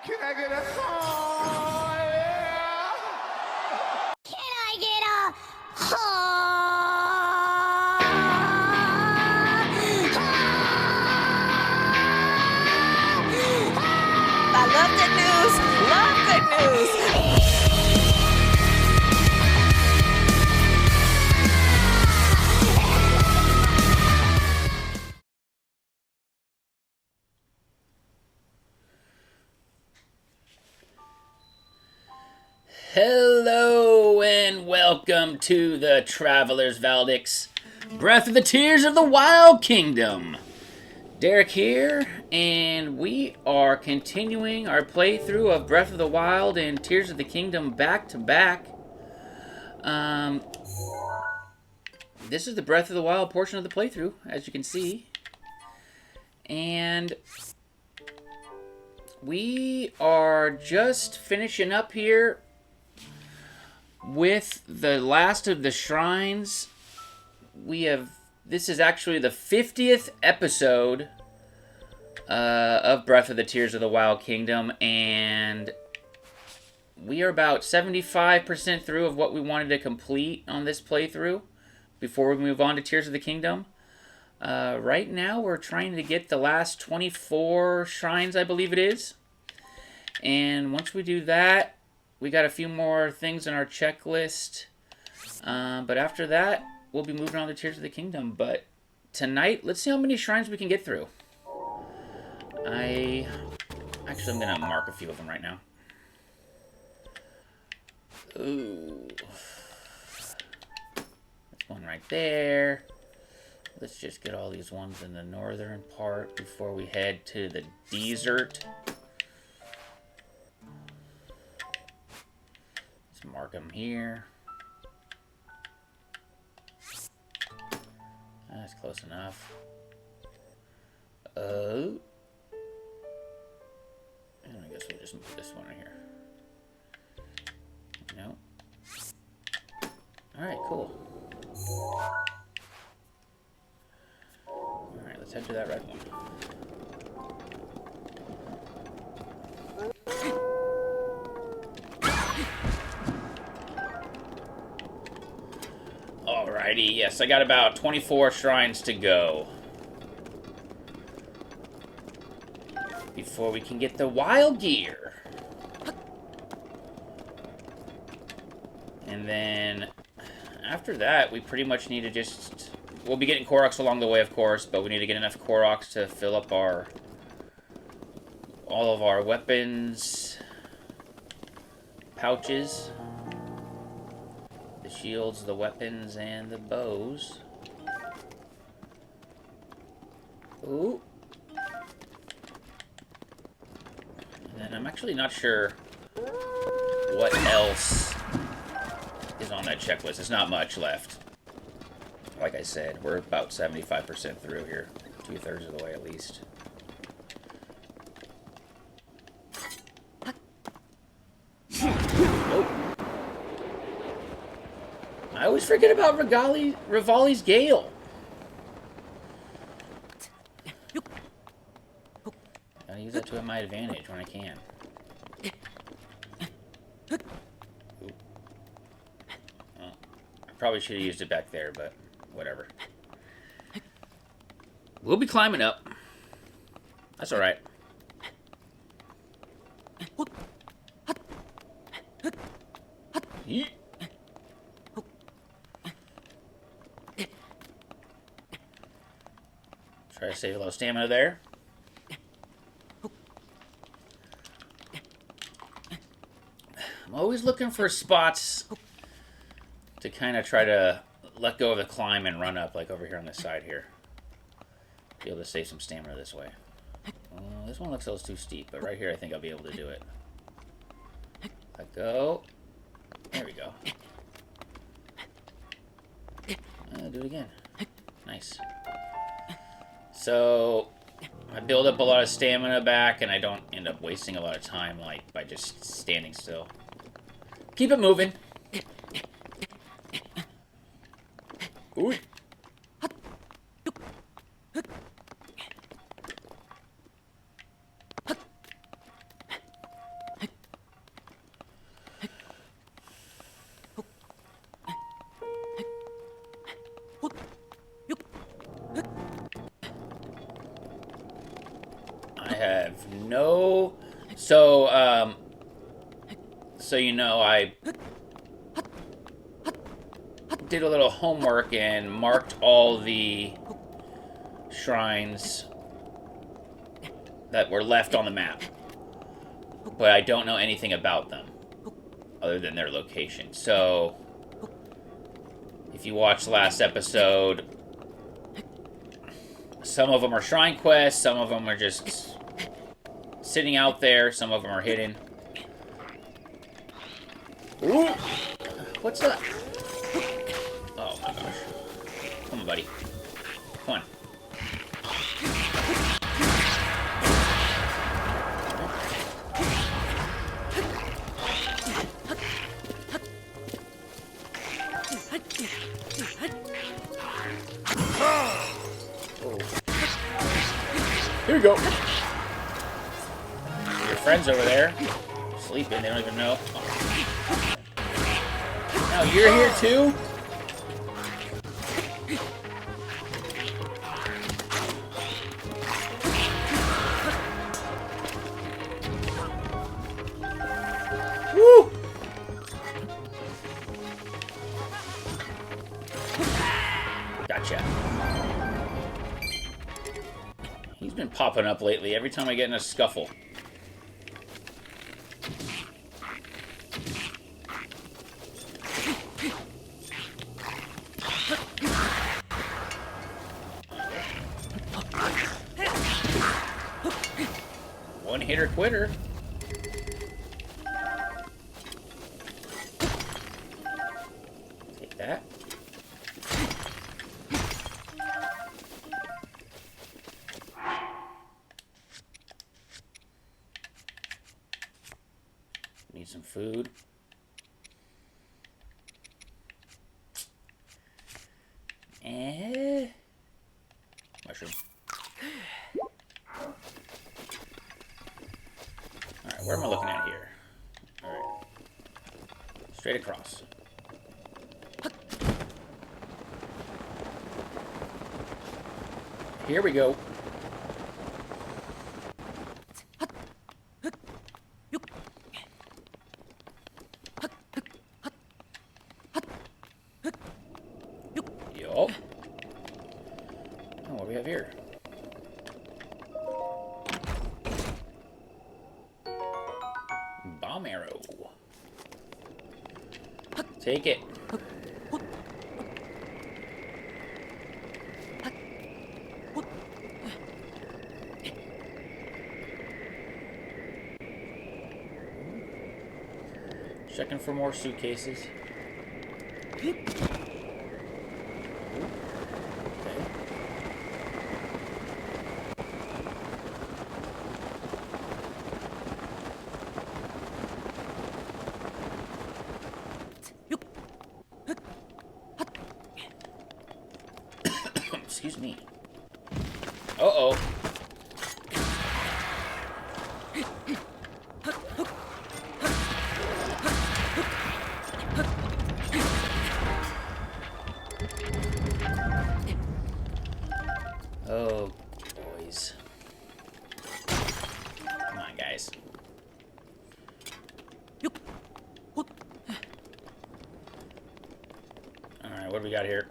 Can I get a oh, yeah? Can I get a I love good news. Love good news. Hello and welcome to the Traveler's Valdix, Breath of the Tears of the Wild Kingdom. Derek here, and we are continuing our playthrough of Breath of the Wild and Tears of the Kingdom back to back. This is the Breath of the Wild portion of the playthrough, as you can see. And we are just finishing up here with the last of the shrines. This is actually the 50th episode of Breath of the Tears of the Wild Kingdom, and we are about 75% through of what we wanted to complete on this playthrough before we move on to Tears of the Kingdom. Right now we're trying to get the last 24 shrines, I believe it is, and once we do that, we got a few more things on our checklist, but after that, we'll be moving on to Tears of the Kingdom. But tonight, let's see how many shrines we can get through. I'm going to mark a few of them right now. Ooh. There's one right there. Let's just get all these ones in the northern part before we head to the desert. Mark them here. That's close enough. And I guess we'll just move this one right here. No. Alright, cool. Alright, let's head to that red one. Alrighty, yes, I got about 24 shrines to go before we can get the wild gear. And then after that, we pretty much need to just... We'll be getting Koroks along the way, of course, but we need to get enough Koroks to fill up all of our weapons pouches. The shields, the weapons, and the bows. Ooh. And then I'm actually not sure what else is on that checklist. There's not much left. Like I said, we're about 75% through here. 2/3 of the way at least. I always forget about Rivali's Gale. Gotta use that to my advantage when I can. Well, I probably should have used it back there, but whatever. We'll be climbing up. That's alright. Yeet. Try to save a little stamina there. I'm always looking for spots to kind of try to let go of the climb and run up, like over here on this side here. Be able to save some stamina this way. This one looks a little too steep, but right here I think I'll be able to do it. Let go. There we go. Do it again. Nice. So, I build up a lot of stamina back, and I don't end up wasting a lot of time, like, by just standing still. Keep it moving. Ooh. no... So, so you know, I did a little homework and marked all the shrines that were left on the map. But I don't know anything about them, other than their location. So, if you watched last episode, some of them are shrine quests, some of them are just sitting out there, some of them are hidden. Ooh! What's that? Oh my gosh. Come on, buddy. Come on. Here we go. Your friends over there sleeping, they don't even know. Now you're here too? Woo! Gotcha. He's been popping up lately every time I get in a scuffle. One hitter quitter. Take that. Need some food. Mushroom. Alright, where am I looking at here? Alright. Straight across. Here we go. Yup. Oh, what do we have here? Bomb arrow. Take it. Checking for more suitcases. Okay. Excuse me. Uh-oh. Oh, boys. Come on, guys. Alright, what do we got here?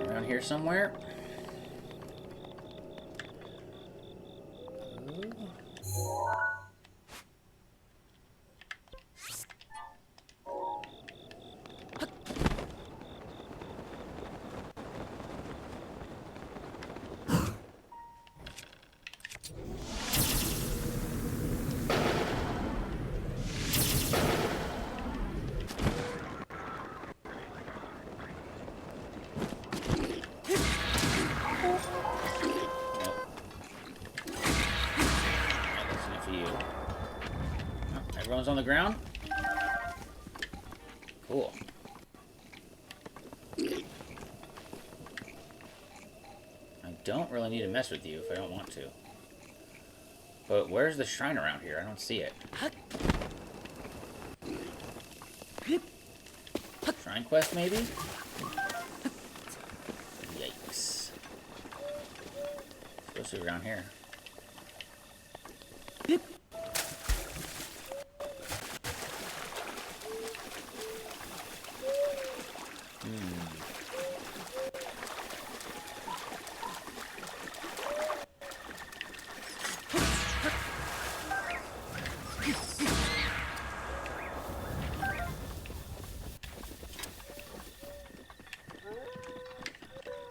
Around here somewhere? Everyone's on the ground? Cool. I don't really need to mess with you if I don't want to. But where's the shrine around here? I don't see it. Shrine quest, maybe? Yikes. Supposed to be around here.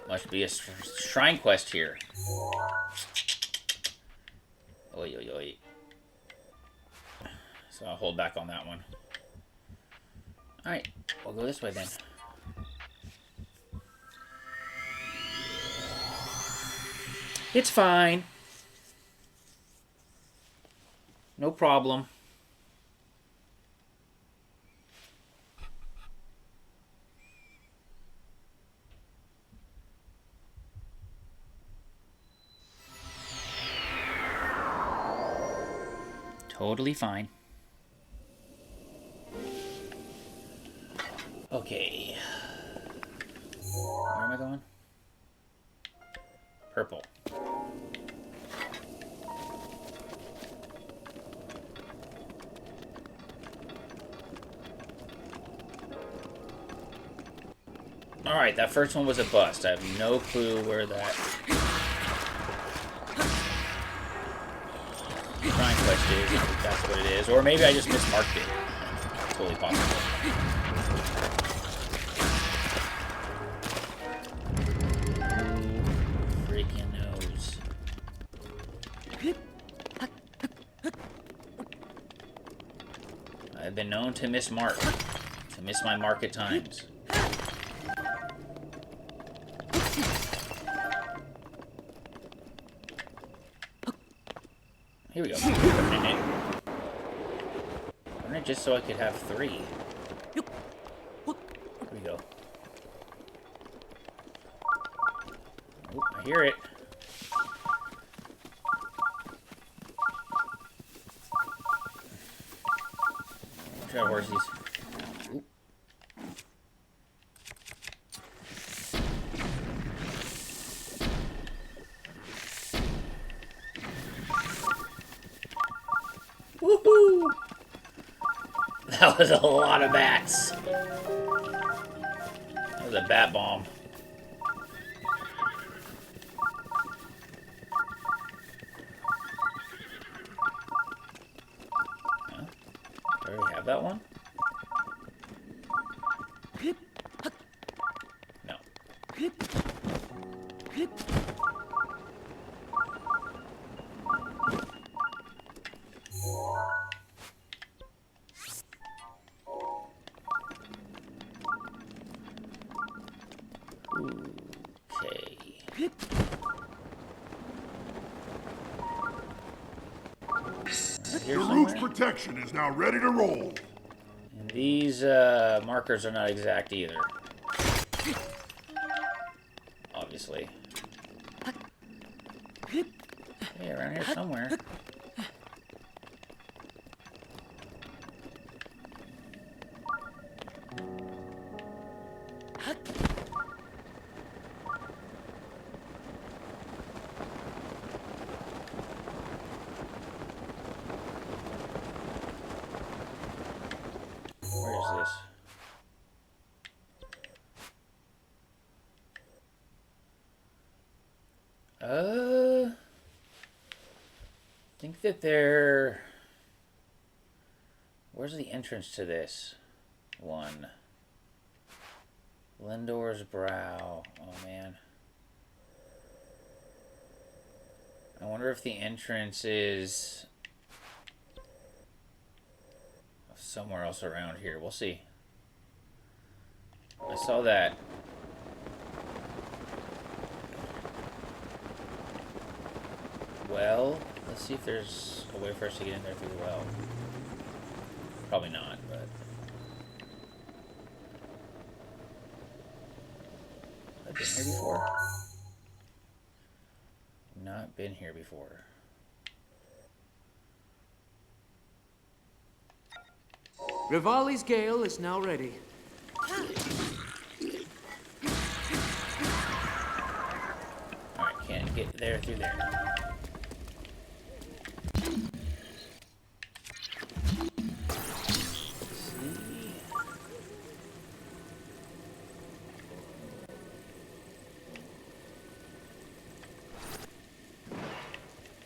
Must be a shrine quest here. Oi, oi, oi. So I'll hold back on that one. Alright, we'll go this way then. It's fine. No problem. Totally fine. Okay. Where am I going? Purple. Alright, that first one was a bust. I have no clue where that shrine quest is, if that's what it is. Or maybe I just mismarked it. Totally possible. Who freaking knows? I've been known to mismark. To miss my mark at times. Here we go. Burn it just so I could have 3. Here we go. Oh, I hear it. Watch out, horsies. Ooh. Woohoo! That was a lot of bats. That was a bat bomb. Huh? Do I already have that one? No. Okay. The roof's protection is now ready to roll. And these markers are not exact either. Obviously. Hey, around here somewhere. Where is this? I think that they're... Where's the entrance to this one? Lindor's Brow. Oh, man. I wonder if the entrance is somewhere else around here. We'll see. I saw that. Well, let's see if there's a way for us to get in there through the well. Probably not, but... I've been here before. Not been here before. Rivali's gale is now ready. Alright, can't get there through there.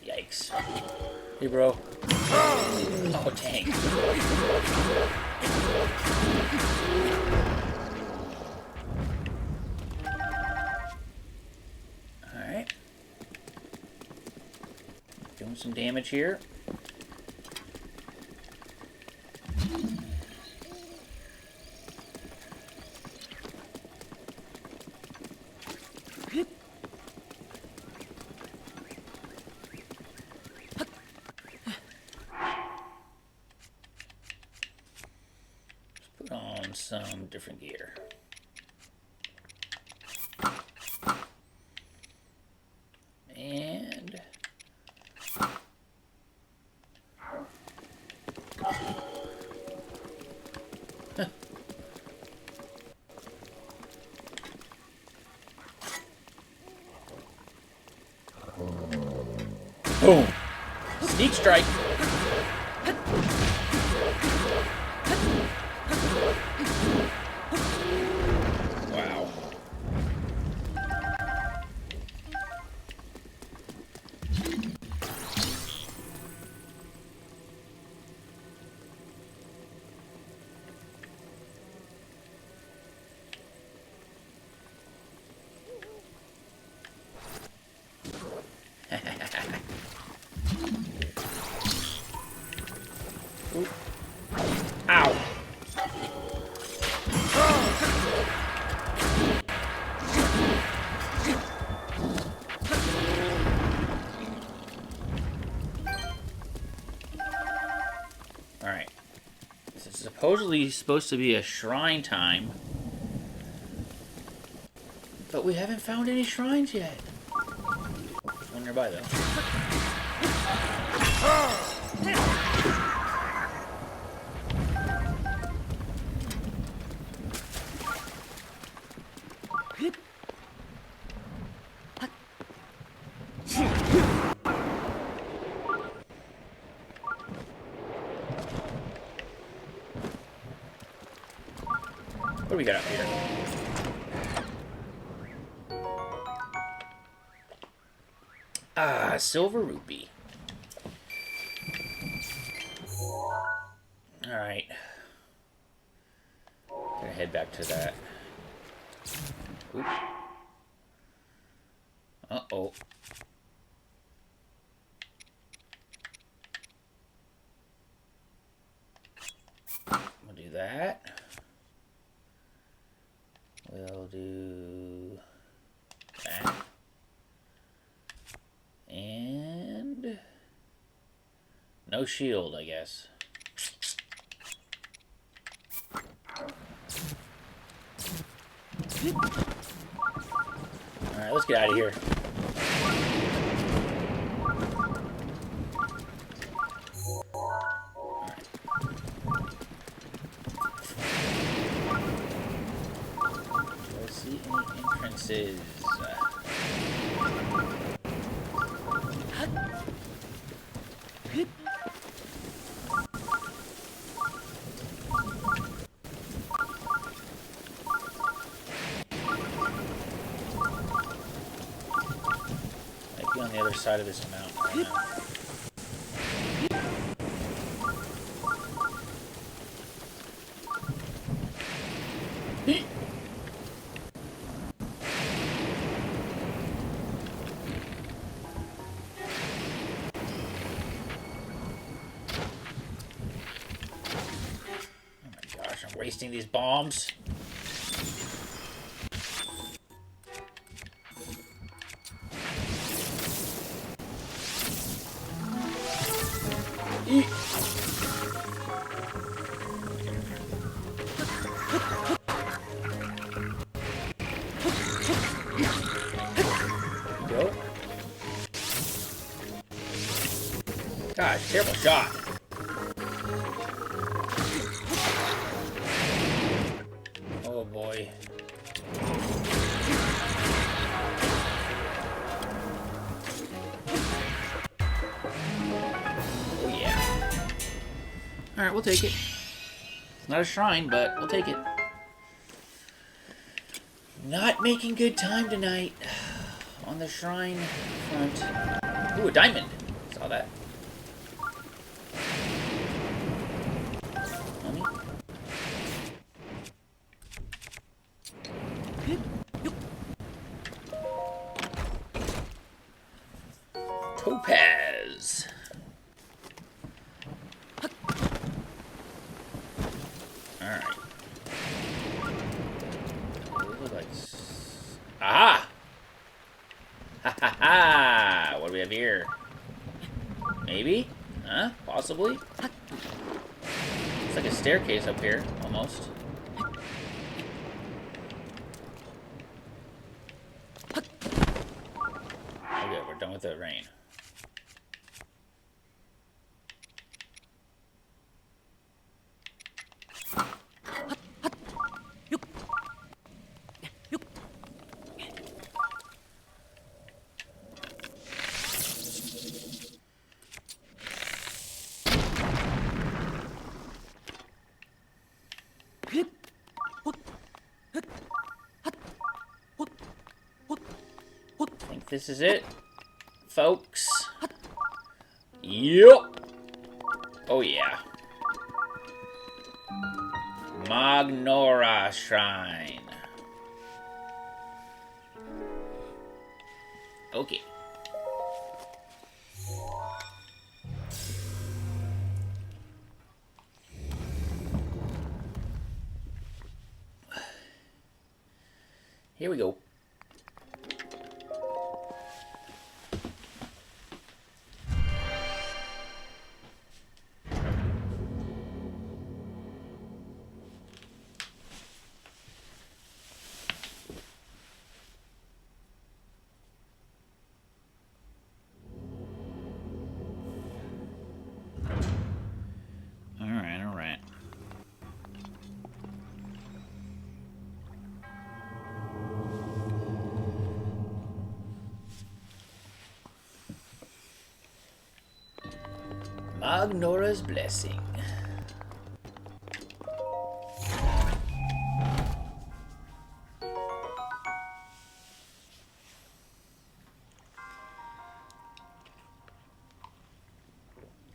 Yikes. Hey, bro. Oh, dang. Alright. Doing some damage here. Put on some different gear. And boom! Sneak strike! Wow. Ow! Alright. This is supposedly supposed to be a shrine time. But we haven't found any shrines yet. There's one nearby, though. What do we got up here? Ah, silver rupee. Alright. Gonna head back to that. Oop. Uh-oh. We'll do that. We'll do that. And no shield, I guess. Alright, let's get out of here. Do I see any entrances? Might be on the other side of this mountain right now. Wasting these bombs. Eat. Go. Gosh, terrible shot. boy. Oh, yeah. Alright, we'll take it. It's not a shrine, but we'll take it. Not making good time tonight on the shrine front. Ooh, a diamond. Saw that. Mommy? Topaz. Alright. Aha! Ha ha ha! What do we have here? Maybe? Huh? Possibly? It's like a staircase up here, almost. Okay, we're done with the rain. I think this is it, folks. Yup. Oh yeah. Magnora Shrine. Okay. Here we go. All right. Magnora's Blessing.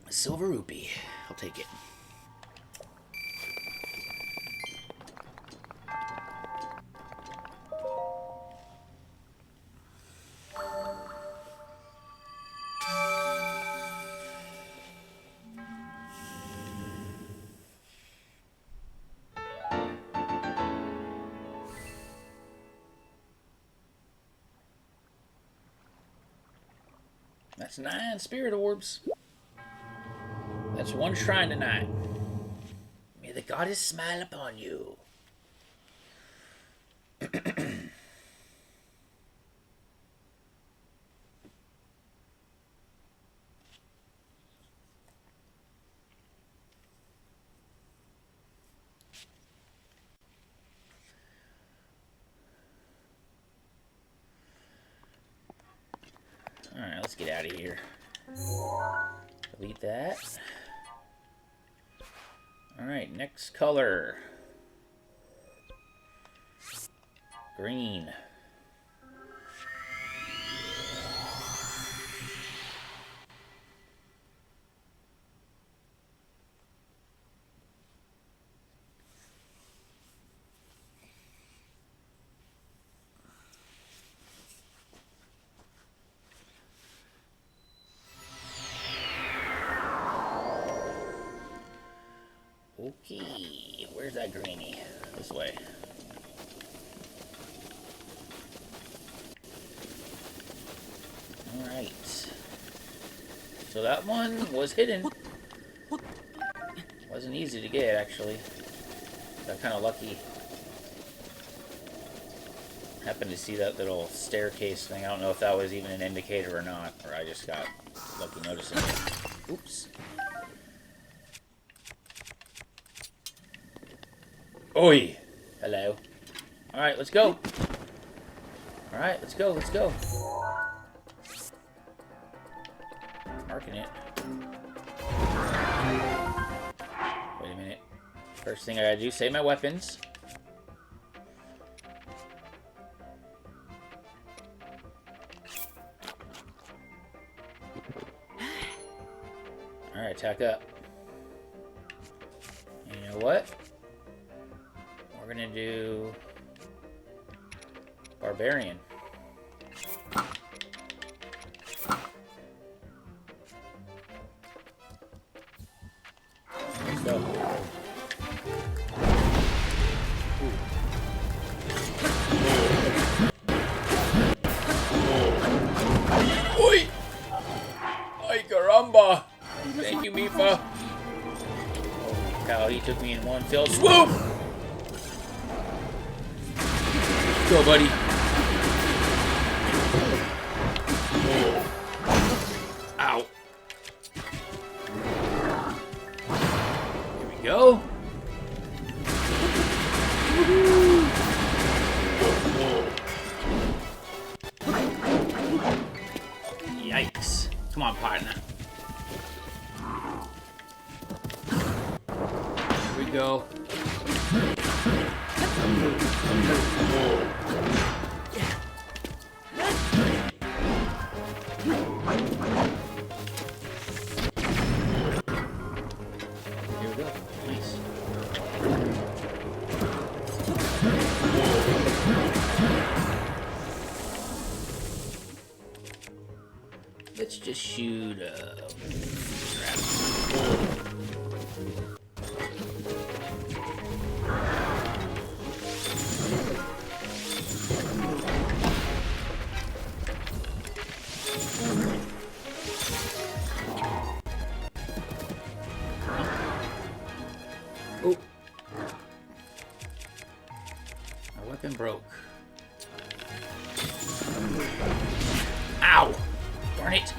A silver rupee. I'll take it. That's 9 spirit orbs. That's 1 shrine tonight. May the goddess smile upon you. Alright, let's get out of here. Delete that. Alright, next color. Green. Okay, where's that greenie? This way. Alright. So that one was hidden. Wasn't easy to get, actually. Got kind of lucky. Happened to see that little staircase thing. I don't know if that was even an indicator or not, or I just got lucky noticing it. Oops. Oi! Hello. Alright, let's go. Alright, let's go, let's go. Marking it. Wait a minute. First thing I gotta do, save my weapons. Alright, attack up. And you know what? We're gonna do Barbarian. Let's go. Oi! Ay caramba! Thank you, Mifa. Oh, cow, he took me in one fell swoop! Go, buddy. Ow. Here we go. Yikes. Come on, partner. Here we go. Here we go. Nice. Let's just shoot oh. My weapon broke. Ow! Darn it!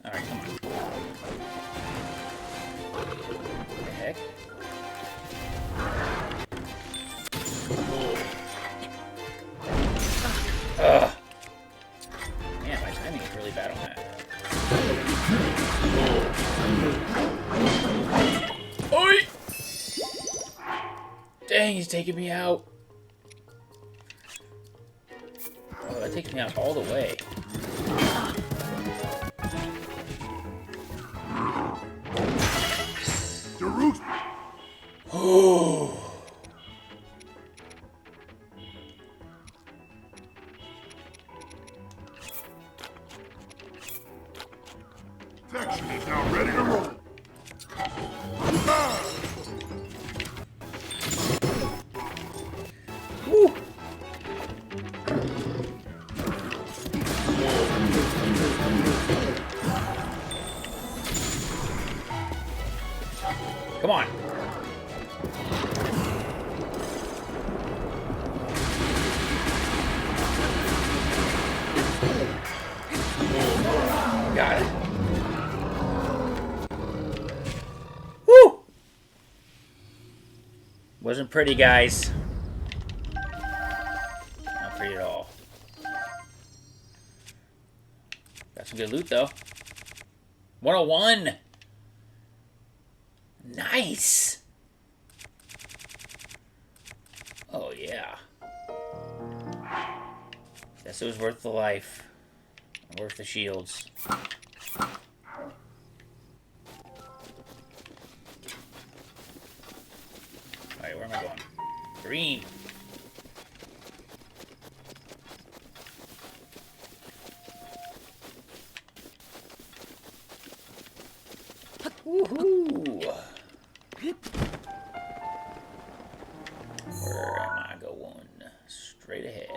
Alright, come on. What the heck? Ugh! Man, my timing is really bad on that. Oi! Dang, he's taking me out. Oh, that takes me out all the way. Oh. Protection is now ready to roll. Ah! Woo. Come on. Got it. Woo! Wasn't pretty, guys. Not pretty at all. Got some good loot, though. 101! Nice! Oh, yeah. Guess it was worth the life. Worth the shields. Alright, where am I going? Green. Woohoo! Where am I going? Straight ahead.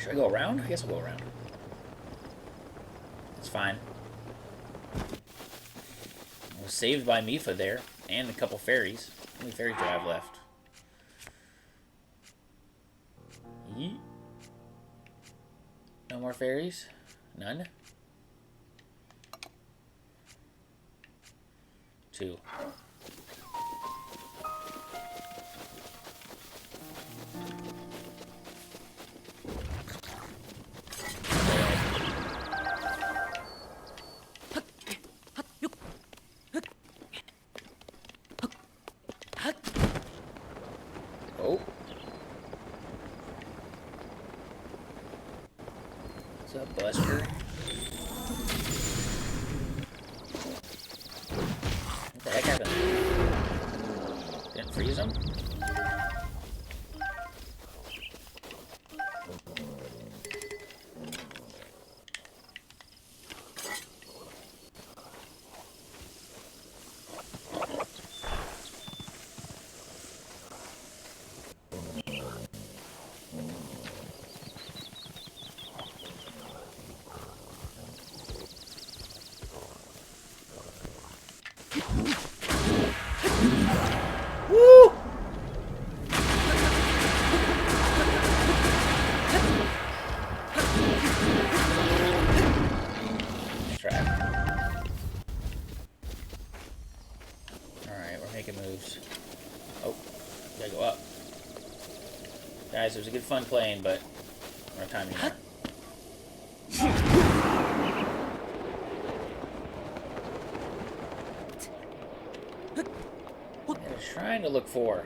Should I go around? I guess I'll go around. It's fine. I was saved by Mifa there. And a couple fairies. How many fairies do I have left? Yeet. No more fairies? None? 2. Oh. What's up, Buster? What the heck happened? Didn't freeze him? Woo! Trap. Alright, we're making moves. Oh, gotta go up. Guys, it was a good fun playing, but I don't have time anymore. There's a shrine to look for.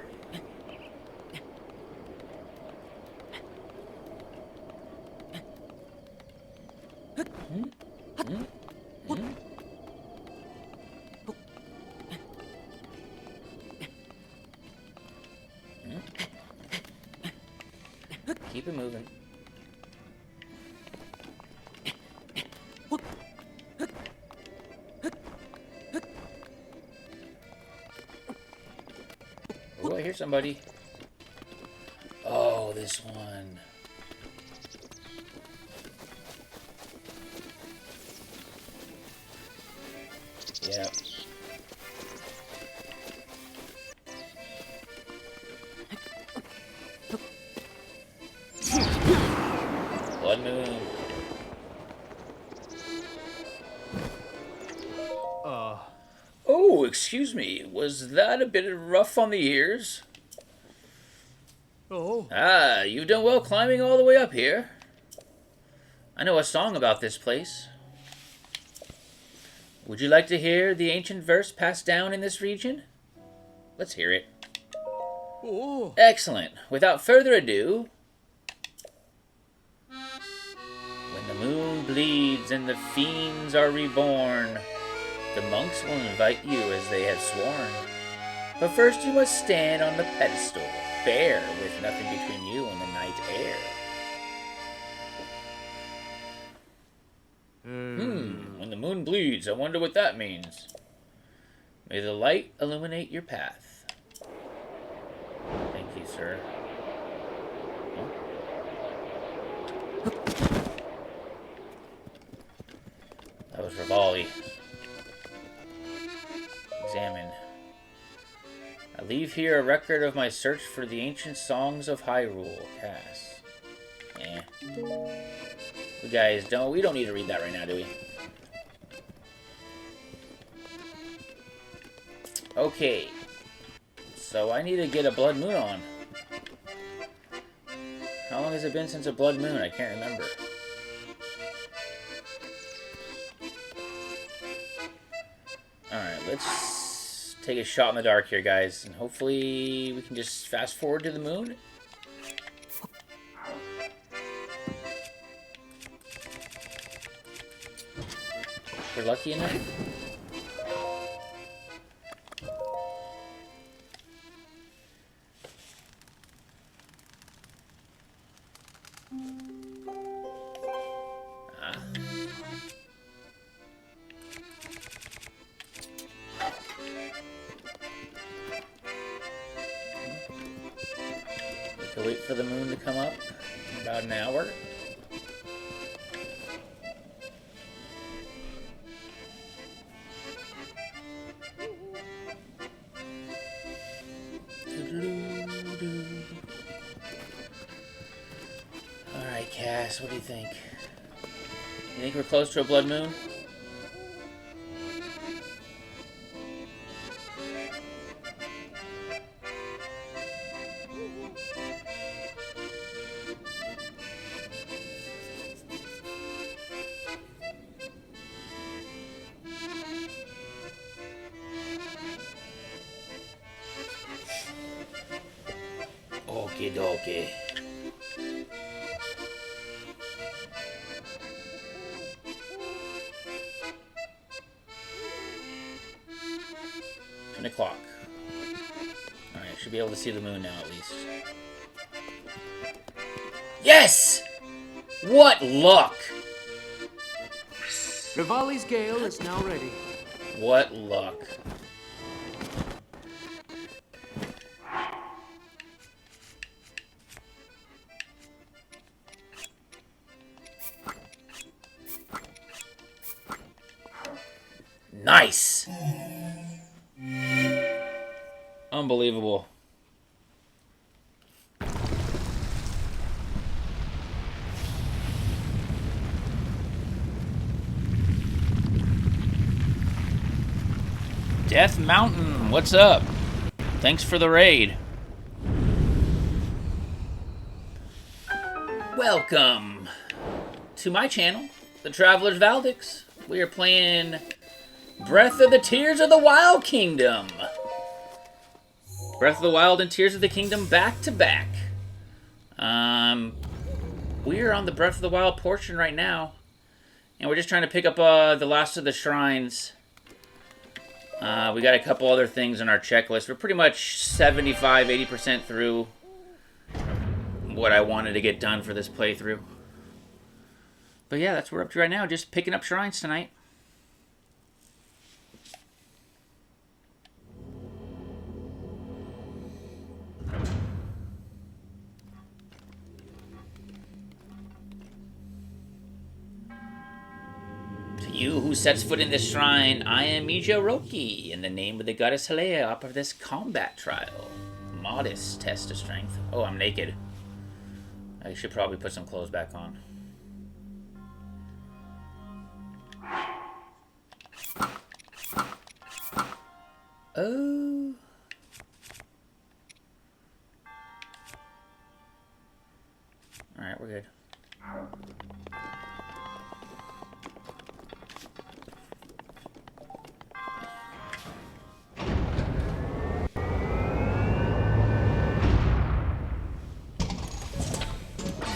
Keep it moving. Oh, I hear somebody. Oh, this one. Yep. Blood moon. Oh, excuse me. Was that a bit rough on the ears? Oh. Ah, you've done well climbing all the way up here. I know a song about this place. Would you like to hear the ancient verse passed down in this region? Let's hear it. Oh. Excellent. Without further ado... When the moon bleeds and the fiends are reborn, the monks will invite you as they have sworn. But first you must stand on the pedestal, bare, with nothing between you and the night air. When the moon bleeds, I wonder what that means. May the light illuminate your path. Thank you, sir. Oh. That was Rivali. Examine. I leave here a record of my search for the ancient songs of Hyrule. Cass. Eh. We guys we don't need to read that right now, do we? Okay. So I need to get a blood moon on. How long has it been since a blood moon? I can't remember. Alright, let's take a shot in the dark here, guys. And hopefully we can just fast forward to the moon. If we're lucky enough. Wait for the moon to come up in about an hour. guess. What do you think? You think we're close to a blood moon? Okie dokie. O'clock. Alright, should be able to see the moon now at least. Yes! What luck! Rivali's gale is now ready. What luck. Nice! Unbelievable. Death Mountain, what's up? Thanks for the raid. Welcome to my channel, The Traveler's Valdix. We are playing Breath of the Tears of the Wild Kingdom. Breath of the Wild and Tears of the Kingdom back to back. We are on the Breath of the Wild portion right now, and we're just trying to pick up the last of the shrines. We got a couple other things on our checklist. We're pretty much 75-80% through what I wanted to get done for this playthrough. But yeah, that's what we're up to right now, just picking up shrines tonight. You who sets foot in this shrine, I am Mijoroki. In the name of the goddess Hylian, I offer this combat trial. Modest test of strength. Oh, I'm naked. I should probably put some clothes back on. Oh. Alright, we're good.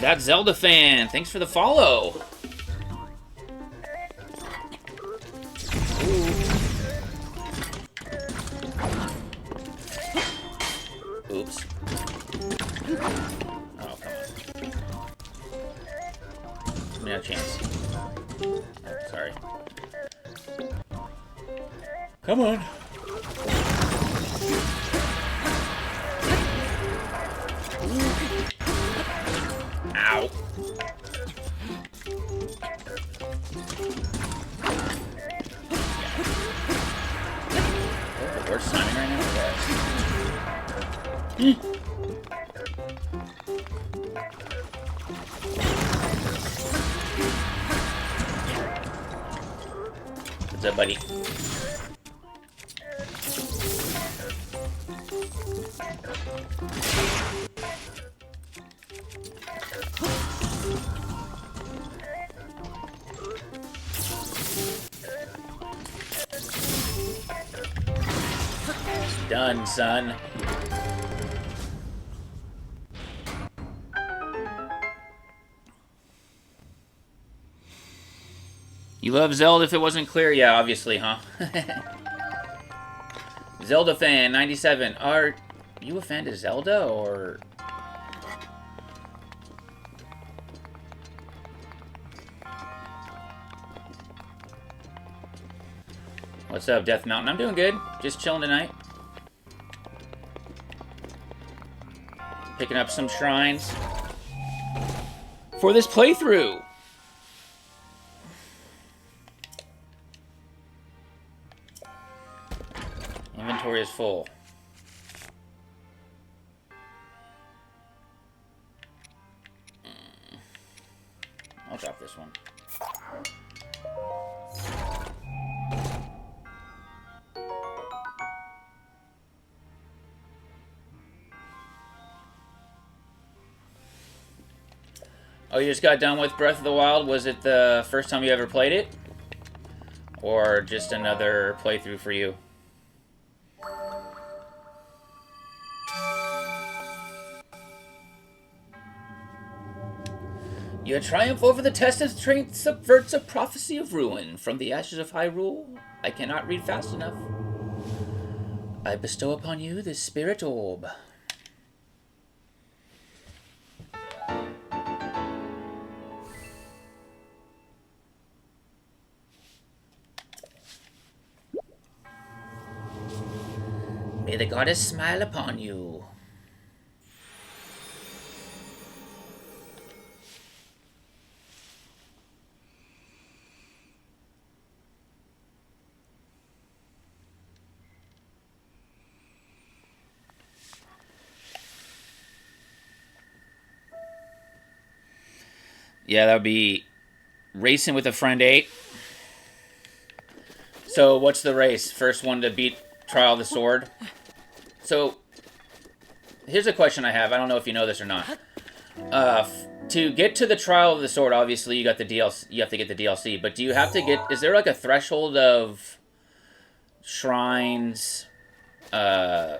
That Zelda fan, thanks for the follow. Oops. Oh, come on. Give me a chance. Oh, sorry. Come on. Ow. Oh, the worst timing right now, guys. What's up, buddy? Done, son. You love Zelda if it wasn't clear? Yeah, obviously, huh? Zelda fan, 97. Are you a fan of Zelda, or... What's up, Death Mountain? I'm doing good. Just chilling tonight. Picking up some shrines for this playthrough. Inventory is full. drop this one. Oh, you just got done with Breath of the Wild? Was it the first time you ever played it? Or just another playthrough for you? Your triumph over the tested strength subverts a prophecy of ruin. From the ashes of Hyrule, I cannot read fast enough. I bestow upon you this spirit orb. May the goddess smile upon you. Yeah, that would be racing with a friend 8. So, what's the race? First one to beat Trial of the Sword? So, here's a question I have. I don't know if you know this or not. To get to the Trial of the Sword, obviously you got the DLC. You have to get the DLC. But do you have to get? Is there like a threshold of shrines, divine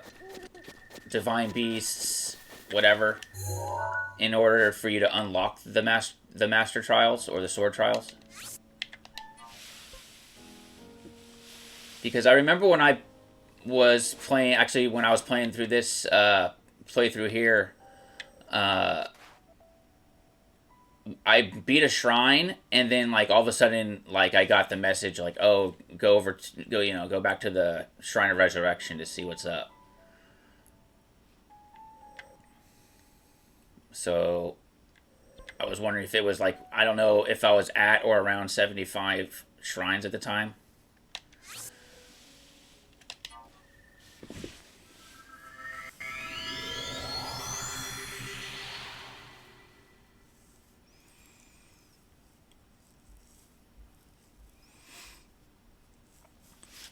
beasts, whatever, in order for you to unlock the Master Trials or the Sword Trials? Because I remember when I was playing, actually when I was playing through this playthrough here, I beat a shrine, and then like all of a sudden, like I got the message like, oh, go back to the Shrine of Resurrection to see what's up. So I was wondering if it was like, I don't know if I was at or around 75 shrines at the time.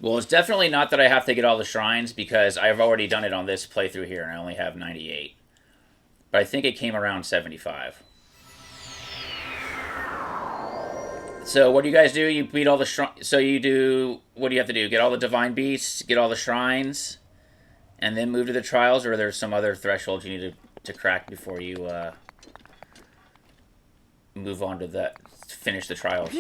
Well, it's definitely not that I have to get all the shrines, because I've already done it on this playthrough here, and I only have 98. But I think it came around 75. So what do you guys do? You beat all the shrines. So you do, what do you have to do? Get all the divine beasts, get all the shrines, and then move to the trials, or there's some other thresholds you need to crack before you move on to finish the trials?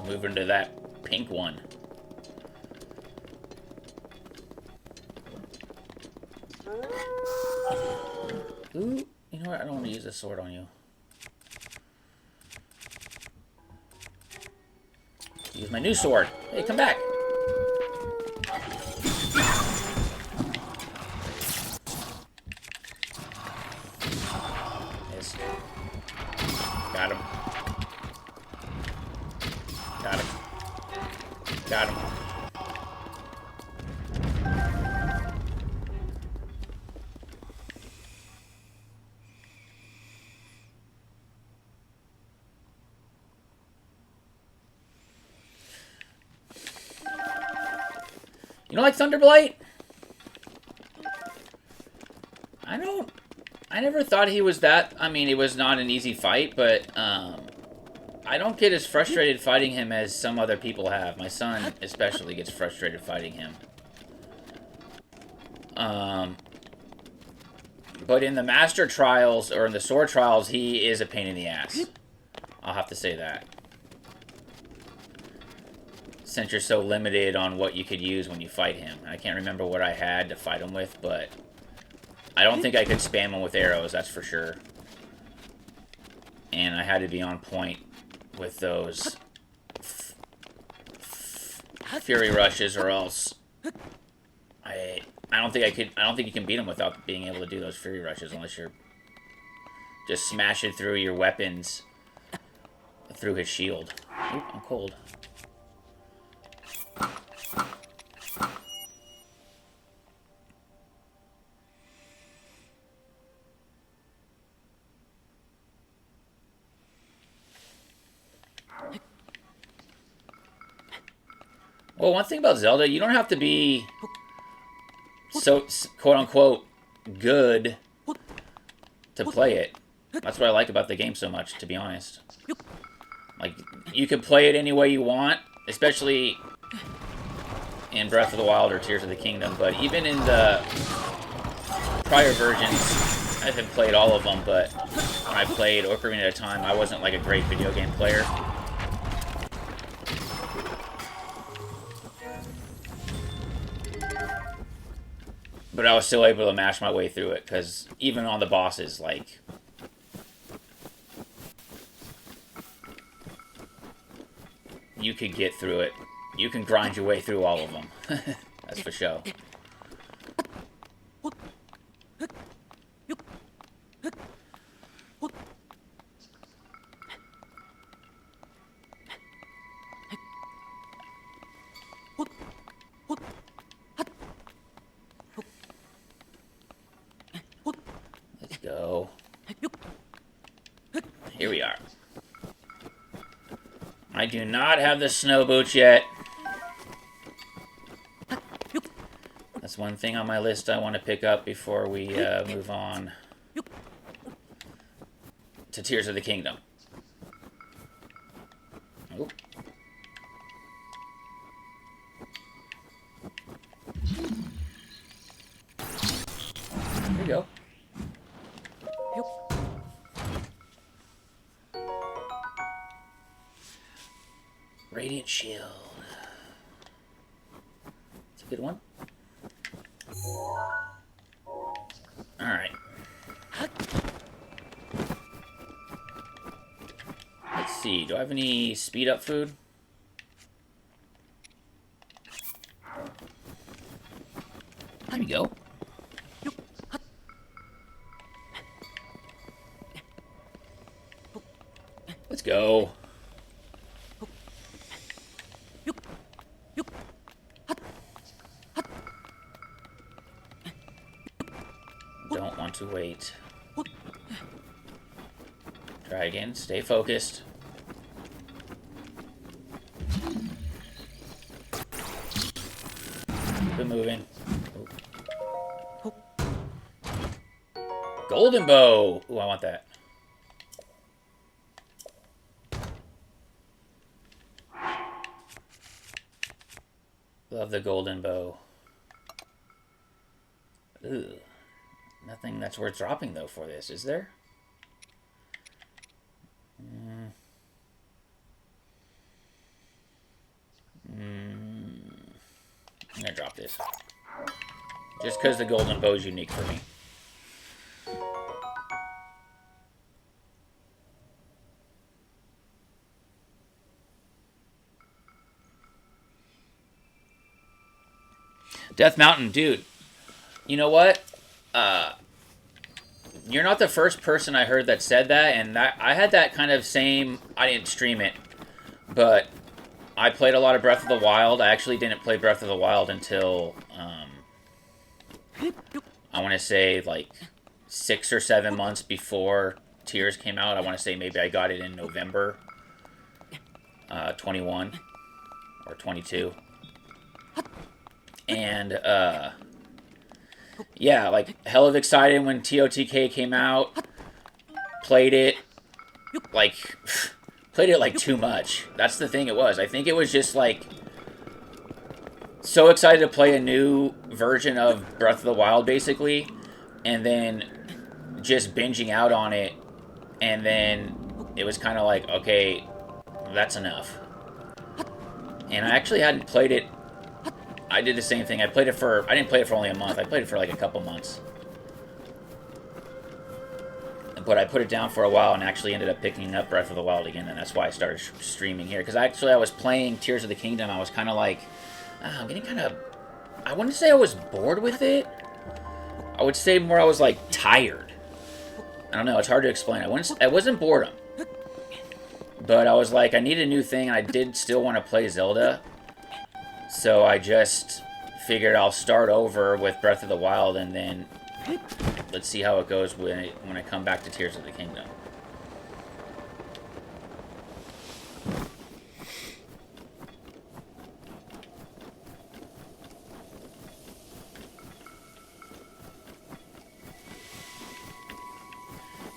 Moving to that pink one. Ooh, you know what? I don't want to use this sword on you. Use my new sword. Hey, come back. Yes. Got him. Got him. Got him. You don't like Thunderblight? I never thought he was that. I mean, it was not an easy fight, but I don't get as frustrated fighting him as some other people have. My son especially gets frustrated fighting him. But in the Master Trials, or in the Sword Trials, he is a pain in the ass. I'll have to say that. Since you're so limited on what you could use when you fight him. I can't remember what I had to fight him with, but I don't think I could spam him with arrows, that's for sure. and I had to be on point with those Fury Rushes, or else I don't think you can beat him without being able to do those Fury Rushes, unless you're just smashing through your weapons through his shield. Oop, I'm cold. Well, one thing about Zelda, you don't have to be so quote-unquote good to play it. That's what I like about the game so much, to be honest. Like, you can play it any way you want, especially in Breath of the Wild or Tears of the Kingdom, but even in the prior versions, I haven't played all of them, but when I played Ocarina of Time, I wasn't like a great video game player. But I was still able to mash my way through it, because even on the bosses, like, you could get through it. You can grind your way through all of them. That's for sure. Let's go. Here we are. I do not have the snow boots yet. That's one thing on my list I want to pick up before we move on to Tears of the Kingdom. Oh. There we go. Radiant Shield. It's a good one. Alright. Let's see. Do I have any speed up food? There we go. Let's go. Don't want to wait. Try again. Stay focused. Keep it moving. Oh. Golden bow. Ooh, I want that. Love the golden bow. Ooh. Nothing that's worth dropping, though, for this, is there? I'm gonna drop this. Just because the golden bow is unique for me. Death Mountain, dude. You know what? You're not the first person I heard that said that, and I had that kind of same... I didn't stream it, but I played a lot of Breath of the Wild. I actually didn't play Breath of the Wild until, I want to say, like, 6 or 7 months before Tears came out. I want to say maybe I got it in November 21 or 22. And, yeah, like, hell of excited when TOTK came out. Played it, like, too much. That's the thing it was. I think it was just, like, so excited to play a new version of Breath of the Wild, basically. And then just binging out on it. And then it was kind of like, okay, that's enough. And I actually hadn't played it. I did the same thing. I didn't play it for only a month. I played it for like a couple months. But I put it down for a while and actually ended up picking up Breath of the Wild again, and that's why I started streaming here. Because actually I was playing Tears of the Kingdom, I was kind of like, I'm getting kind of, I wouldn't say I was bored with it. I would say more I was like tired. I don't know, it's hard to explain. I wasn't boredom. But I was like, I need a new thing, and I did still want to play Zelda. So I just figured I'll start over with Breath of the Wild, and then let's see how it goes when I come back to Tears of the Kingdom.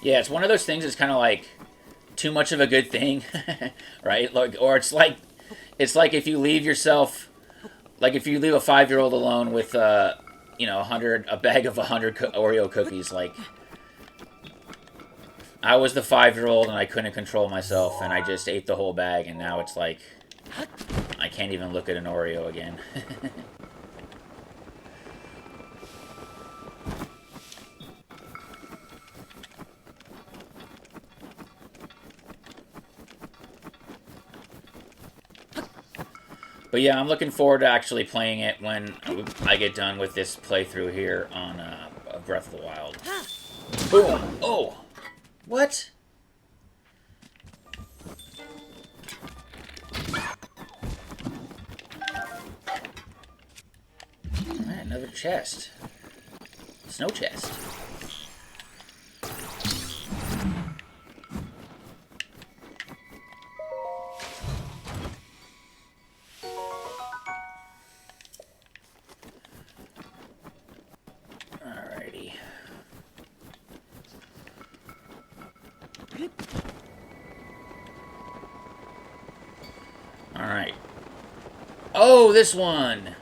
Yeah, it's one of those things that's kind of like too much of a good thing, right? Like, or it's like if you leave yourself, like if you leave a 5-year-old alone with you know, a bag of 100 Oreo cookies. Like, I was the 5-year-old and I couldn't control myself, and I just ate the whole bag, and now it's like I can't even look at an Oreo again. But yeah, I'm looking forward to actually playing it when I get done with this playthrough here on Breath of the Wild. Boom! Oh! What? Alright, another chest. Snow chest. Alrighty. Alright. Oh, this one!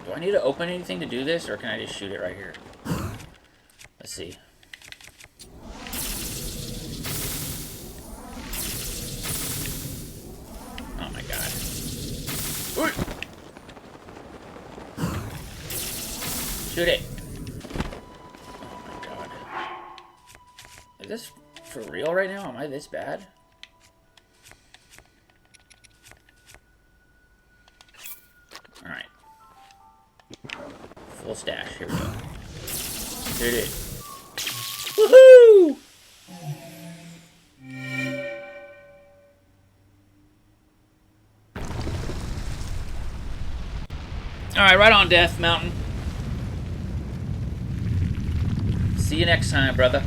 Do I need to open anything to do this, or can I just shoot it right here? Let's see. Oh my god. Shoot it! Oh my god. Is this for real right now? Am I this bad? Alright. Full stash. Here we go. Shoot it. Woohoo! Alright, right on, Death Mountain. See you next time, brother.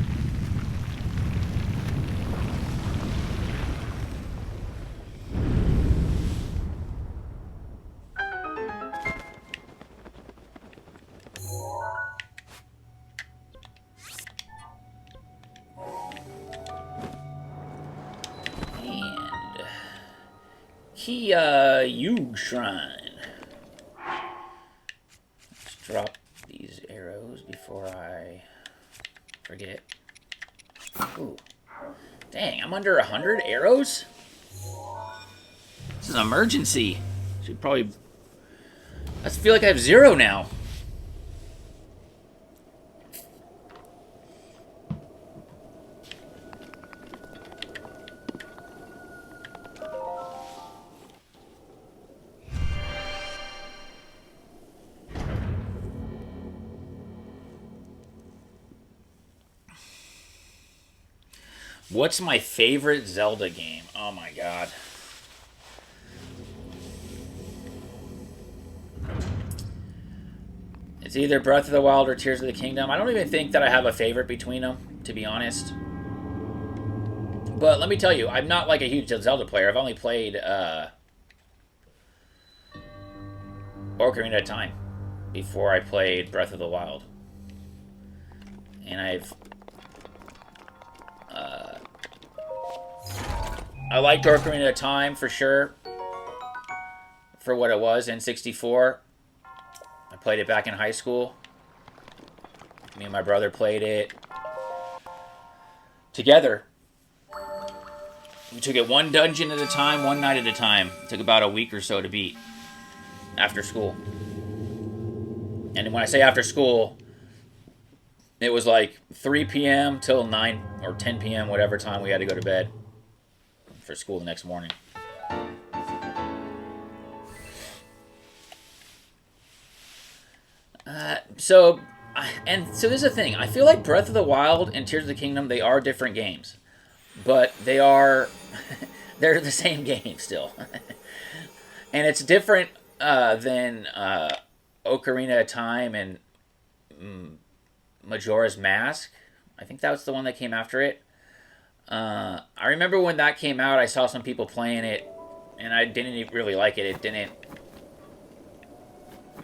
And Yug Shrine. Let's drop these arrows before I forget. Ooh. Dang, I'm under 100 arrows? This is an emergency. Should probably... I feel like I have 0 now. What's my favorite Zelda game? Oh my god. It's either Breath of the Wild or Tears of the Kingdom. I don't even think that I have a favorite between them, to be honest. But let me tell you, I'm not like a huge Zelda player. I've only played Ocarina of Time before I played Breath of the Wild. And I liked Ocarina of Time for sure, for what it was in 64. I played it back in high school. Me and my brother played it together. We took it one dungeon at a time, one night at a time. It took about a week or so to beat after school. And when I say after school, it was like 3 p.m. till 9 or 10 p.m., whatever time we had to go to bed for school the next morning. So this is the thing. I feel like Breath of the Wild and Tears of the Kingdom, they are different games. But they're the same game still. And it's different than Ocarina of Time and Majora's Mask. I think that was the one that came after it. I remember when that came out, I saw some people playing it, and I didn't really like it. It didn't.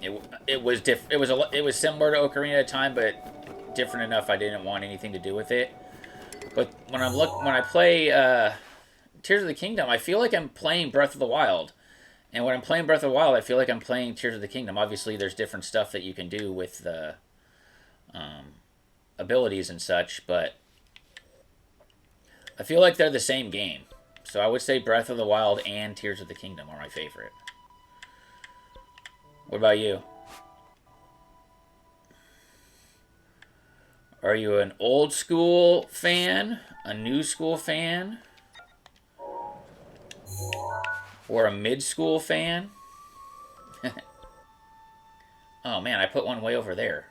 It was similar to Ocarina of Time, but different enough I didn't want anything to do with it. But when I play Tears of the Kingdom, I feel like I'm playing Breath of the Wild. And when I'm playing Breath of the Wild, I feel like I'm playing Tears of the Kingdom. Obviously, there's different stuff that you can do with the abilities and such, but I feel like they're the same game. So I would say Breath of the Wild and Tears of the Kingdom are my favorite. What about you? Are you an old school fan, a new school fan, or a mid-school fan? Oh man, I put one way over there.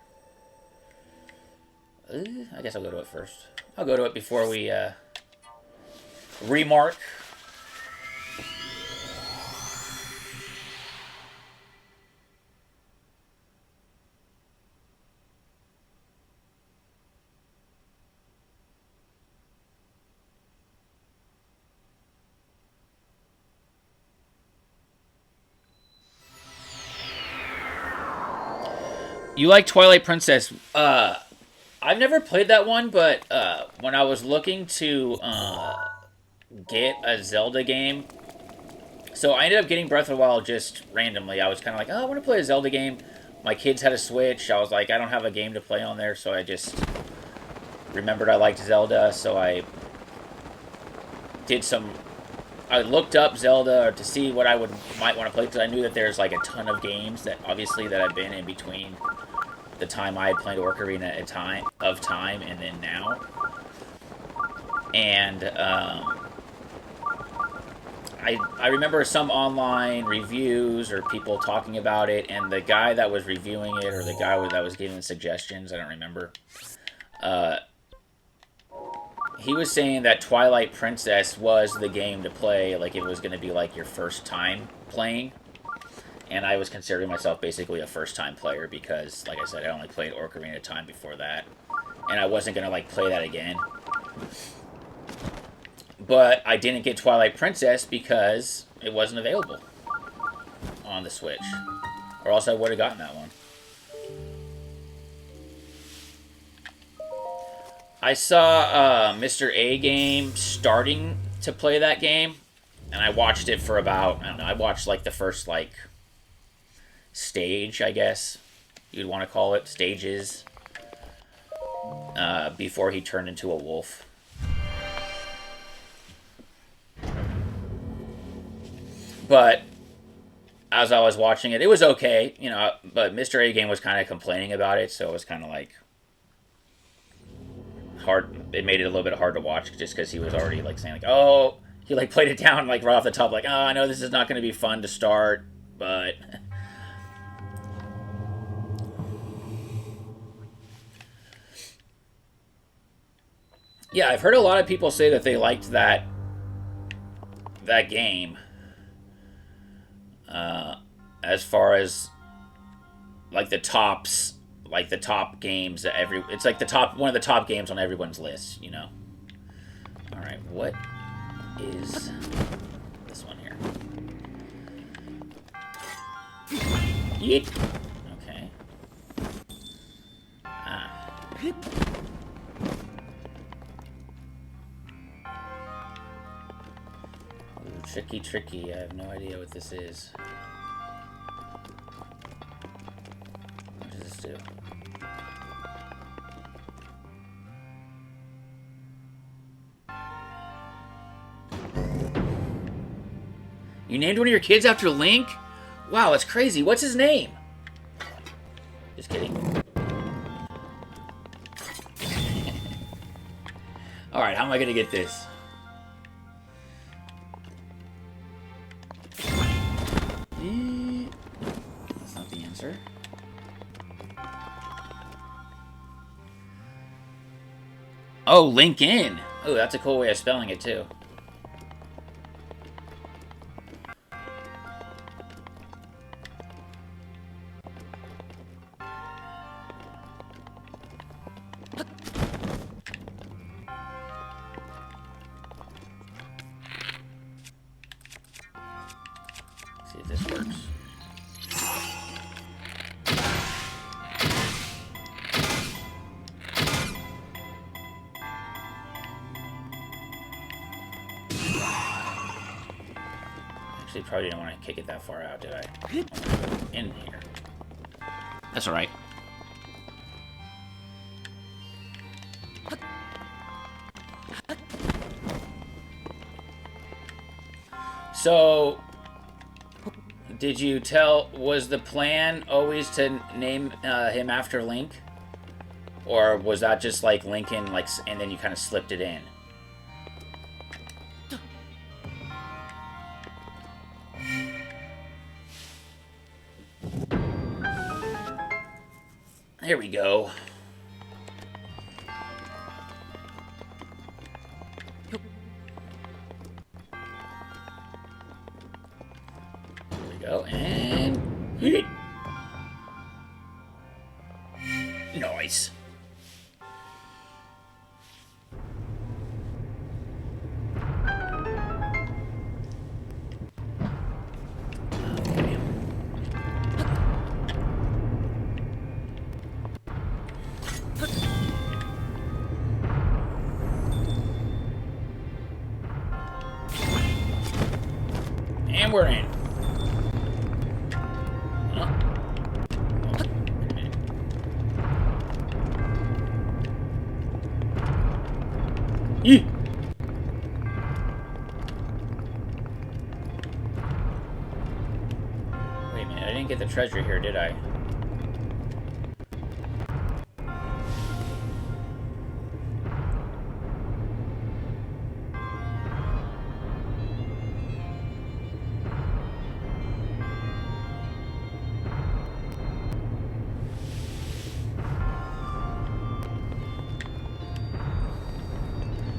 I guess I'll go to it first. I'll go to it before we remark. You like Twilight Princess? I've never played that one, but when I was looking to get a Zelda game, so I ended up getting Breath of the Wild just randomly. I was kind of like, oh, I want to play a Zelda game. My kids had a Switch. I was like, I don't have a game to play on there, so I just remembered I liked Zelda, so I looked up Zelda to see what I might want to play, because I knew that there's like a ton of games that obviously that I've been in between the time I had played Ocarina of Time and then now. And I remember some online reviews or people talking about it, and the guy that was reviewing it, or the guy that was giving suggestions, I don't remember, he was saying that Twilight Princess was the game to play, like it was going to be like your first time playing. And I was considering myself basically a first-time player because, like I said, I only played Ocarina of Time before that. And I wasn't going to, like, play that again. But I didn't get Twilight Princess because it wasn't available on the Switch. Or else I would have gotten that one. I saw Mr. A Game starting to play that game. And I watched it for about, I don't know, I watched, like, the first, like, stage, I guess you'd want to call it, stages, before he turned into a wolf. But as I was watching it, it was okay, you know, but Mr. A Game was kind of complaining about it, so it was kind of like hard. It made it a little bit hard to watch just because he was already like saying like, oh, he like played it down like right off the top, like, oh, I know this is not going to be fun to start, but yeah, I've heard a lot of people say that they liked that game. As far as like the top games that it's like one of the top games on everyone's list, you know. All right, what is this one here? Yeet. Okay. Ooh, tricky. I have no idea what this is. What does this do? You named one of your kids after Link? Wow, that's crazy. What's his name? Just kidding. Alright, how am I going to get this? That's not the answer. Oh, Lincoln. Oh, that's a cool way of spelling it, too. See if this works. Actually, probably didn't want to kick it that far out, did I? In here. That's alright. So, did you tell, was the plan always to name him after Link? Or was that just like Lincoln, like, and then you kind of slipped it in? Here we go. Here we go, and hit. Nice. Okay. And we're in. Wait a minute, I didn't get the treasure here, did I?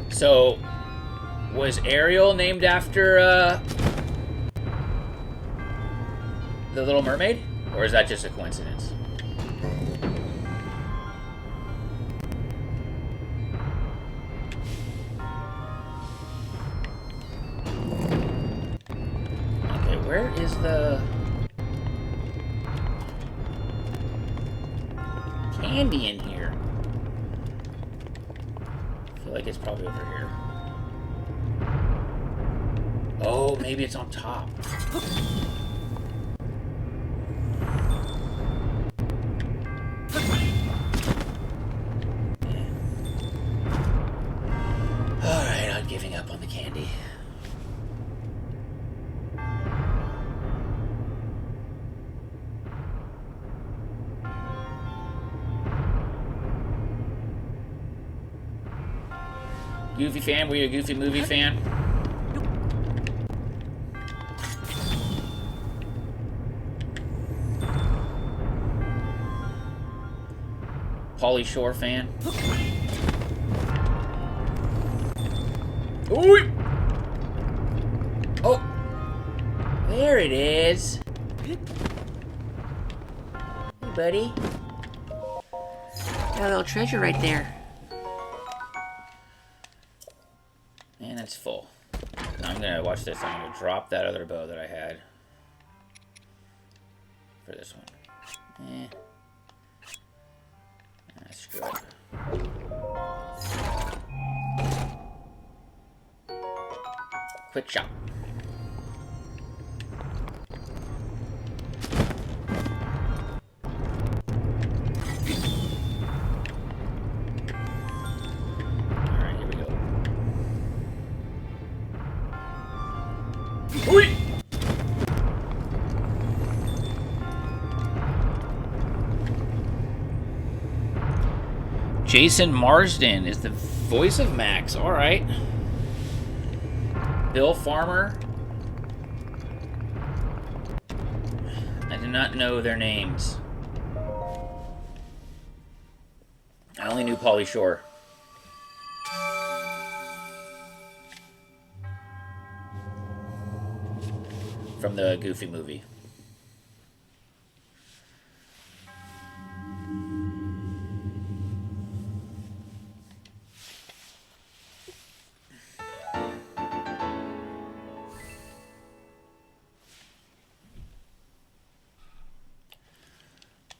So, was Ariel named after, the Little Mermaid? Or is that just a coincidence? Okay, where is the candy in here? I feel like it's probably over here. Oh, maybe it's on top. Alright, I'm giving up on the candy. Goofy fan? Were you a Goofy movie fan? Pauly Shore fan? Ooh! Oh! There it is! Hey, buddy. Got a little treasure right there. And it's full. Now I'm gonna watch this. I'm gonna drop that other bow that I had for this one. Screw it. Quick shot. Alright, here we go. Oi! Jason Marsden is the voice of Max. All right. Bill Farmer. I do not know their names. I only knew Pauly Shore. From the Goofy movie.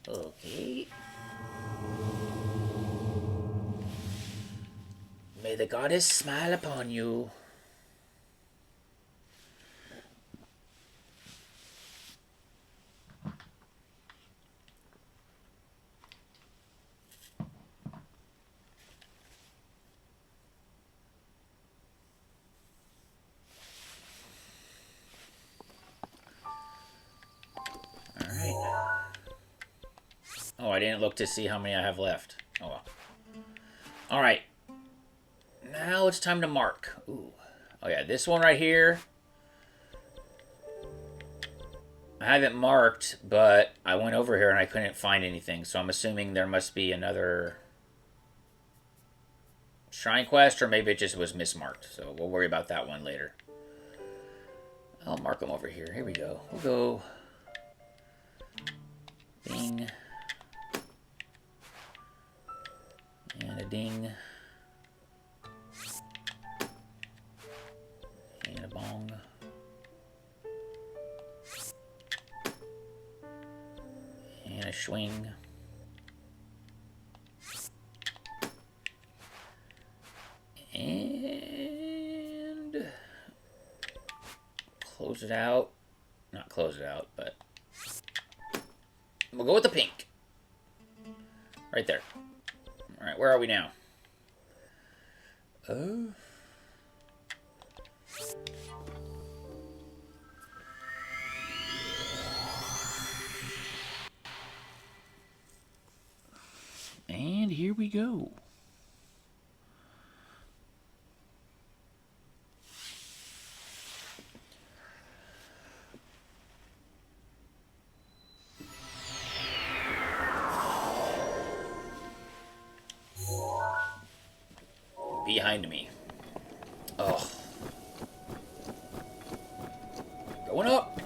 Okay. May the goddess smile upon you. Oh, I didn't look to see how many I have left. Oh well. Alright. Now it's time to mark. Ooh. Oh yeah, this one right here. I haven't marked, but I went over here and I couldn't find anything. So I'm assuming there must be another shrine quest, or maybe it just was mismarked. So we'll worry about that one later. I'll mark them over here. Here we go. We'll go. Bing. And a ding. And a bong. And a swing. And close it out. Not close it out, but we'll go with the pink. Right there. Alright, where are we now? Oh. And here we go. Behind me. Oh. Going up.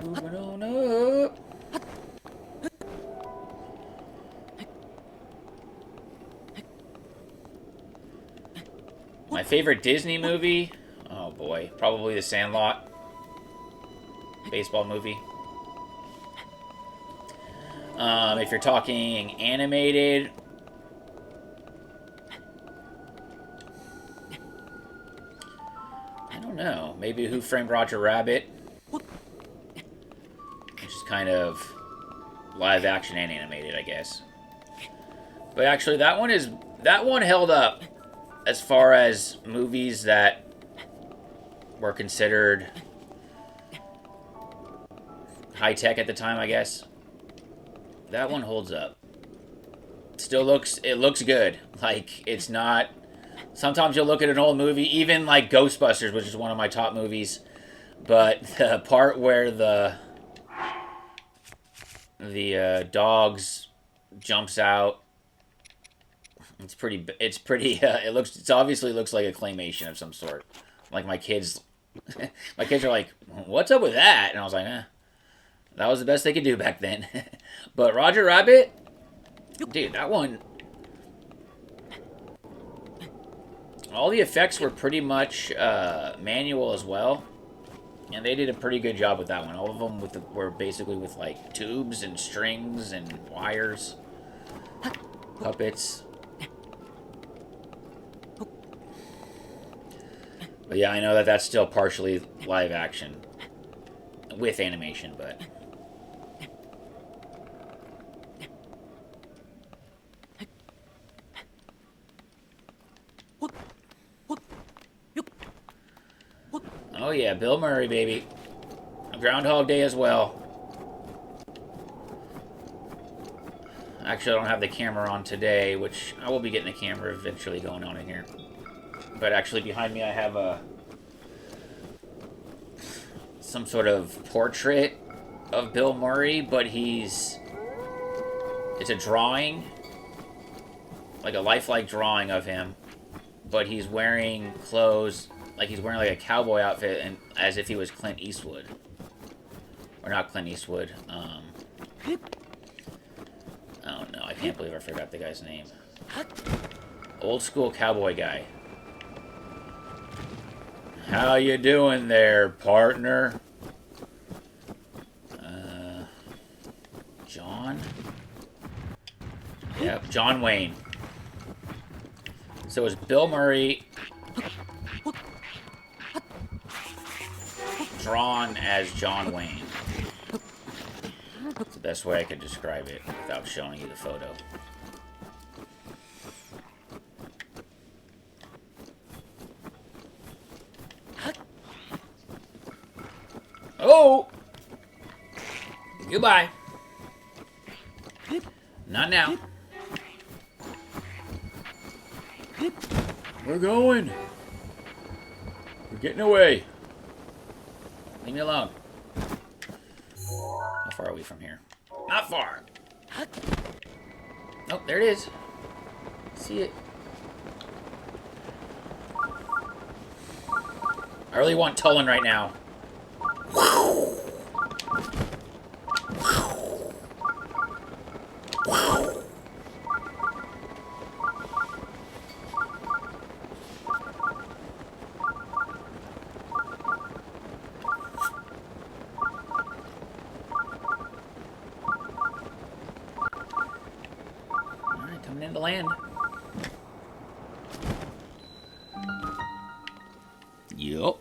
Moving on up. My favorite Disney movie? Oh boy, probably The Sandlot. Baseball movie. If you're talking animated, I don't know. Maybe Who Framed Roger Rabbit, which is kind of live action and animated, I guess. But actually, that one held up as far as movies that were considered high tech at the time, I guess. That one holds up. It looks good. Like, it's not... Sometimes you'll look at an old movie, even like Ghostbusters, which is one of my top movies, but the part where the dogs jumps out, it obviously looks like a claymation of some sort. Like my kids are like, what's up with that? And I was like, that was the best they could do back then. But Roger Rabbit, dude, that one, all the effects were pretty much manual as well. And they did a pretty good job with that one. All of them were basically with like tubes and strings and wires, puppets. But yeah, I know that that's still partially live action with animation, but Oh yeah, Bill Murray, baby. Groundhog Day as well. Actually, I don't have the camera on today, which I will be getting the camera eventually going on in here. But actually, behind me, I have some sort of portrait of Bill Murray, but it's a drawing, like a lifelike drawing of him, but he's wearing clothes, like he's wearing like a cowboy outfit, and as if he was Clint Eastwood. Or not Clint Eastwood, oh no, I can't believe I forgot the guy's name. Old school cowboy guy. How you doing there, partner? John? Yep, John Wayne. So it's Bill Murray drawn as John Wayne. That's the best way I could describe it without showing you the photo. Oh! Goodbye. Not now. We're going. We're getting away. Leave me alone. How far are we from here? Not far. Nope, there it is. See it. I really want Tullen right now. Into land. Yup.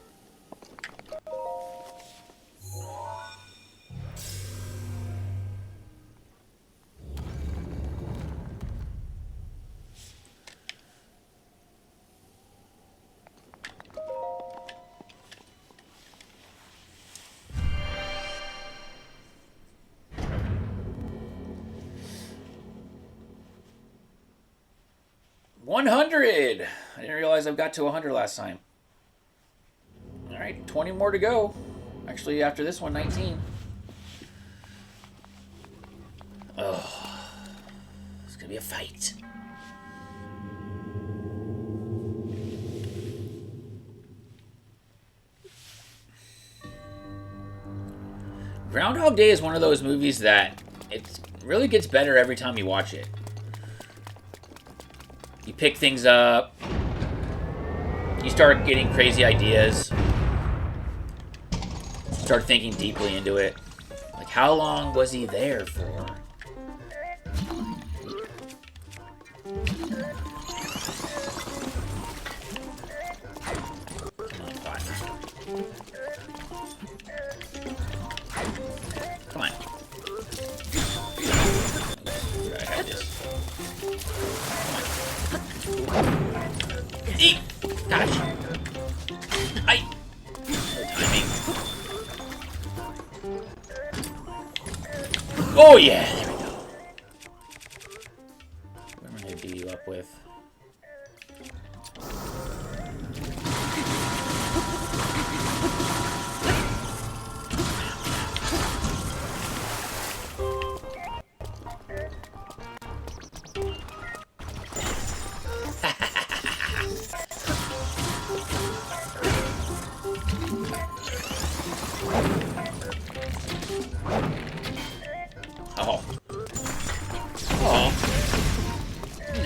$100! I didn't realize I got to 100 last time. Alright, 20 more to go. Actually, after this one, 19. Oh, it's gonna be a fight. Groundhog Day is one of those movies that it really gets better every time you watch it. You pick things up. You start getting crazy ideas. Start thinking deeply into it. Like, how long was he there for? Come on. I had this. Eat! Gosh. Ay! No timing. Oh yeah! There we go. What am I gonna beat you up with?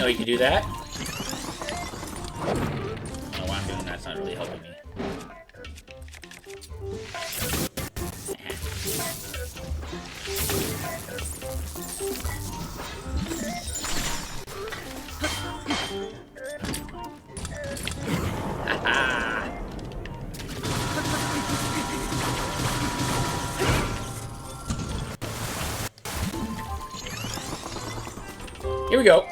You can do that. I don't know why I'm doing that. It's not really helping me. Here we go.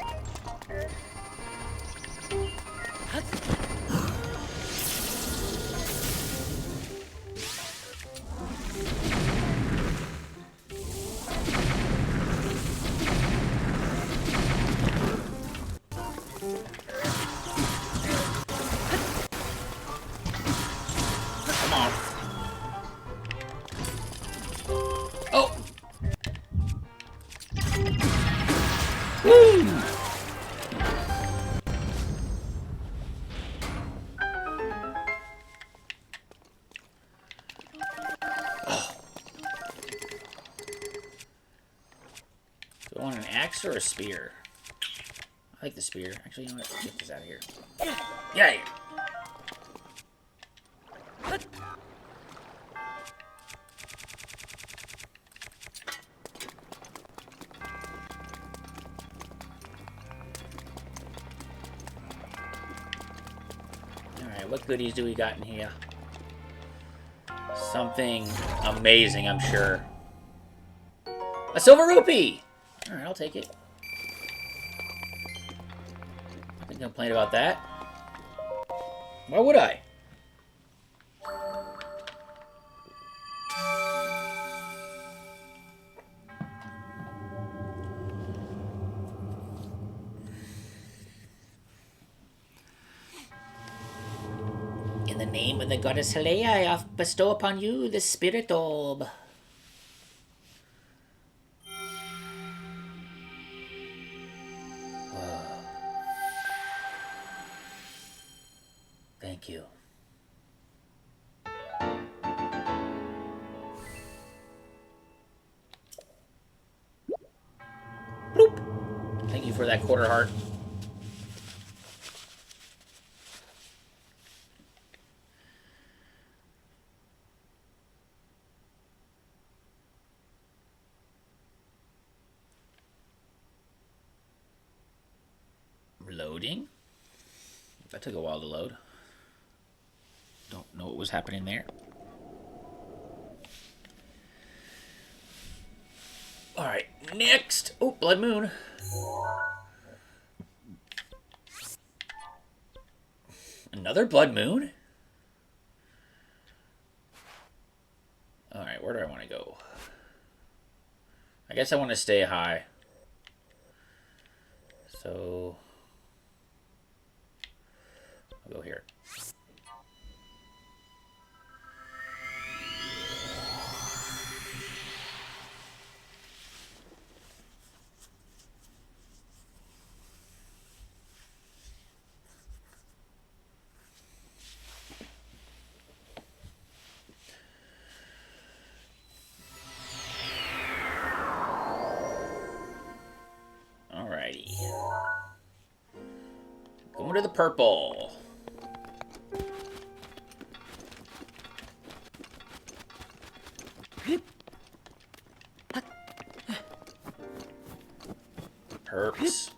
Woo! Do I want an axe or a spear? I like the spear. Actually, you know what? Get this out of here. Get out of here! Alright, what goodies do we got in here? Something amazing, I'm sure. A silver rupee! Alright, I'll take it. I can complain about that. Why would I? In the name of the goddess Hylian, I bestow upon you the spirit orb. Thank you. Bloop. Thank you for that quarter heart. Loading. That took a while to load. Don't know what was happening there. Alright, next. Oh, Blood Moon. Another Blood Moon? Alright, where do I want to go? I guess I want to stay high. So I'll go here. Alrighty. Going to the purple. Perps.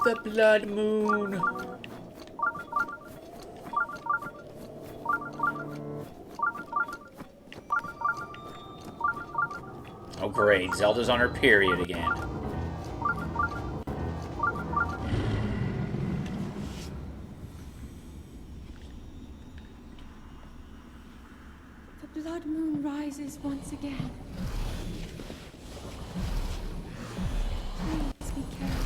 The Blood Moon. Oh great, Zelda's on her period again. The Blood Moon rises once again. Please be careful.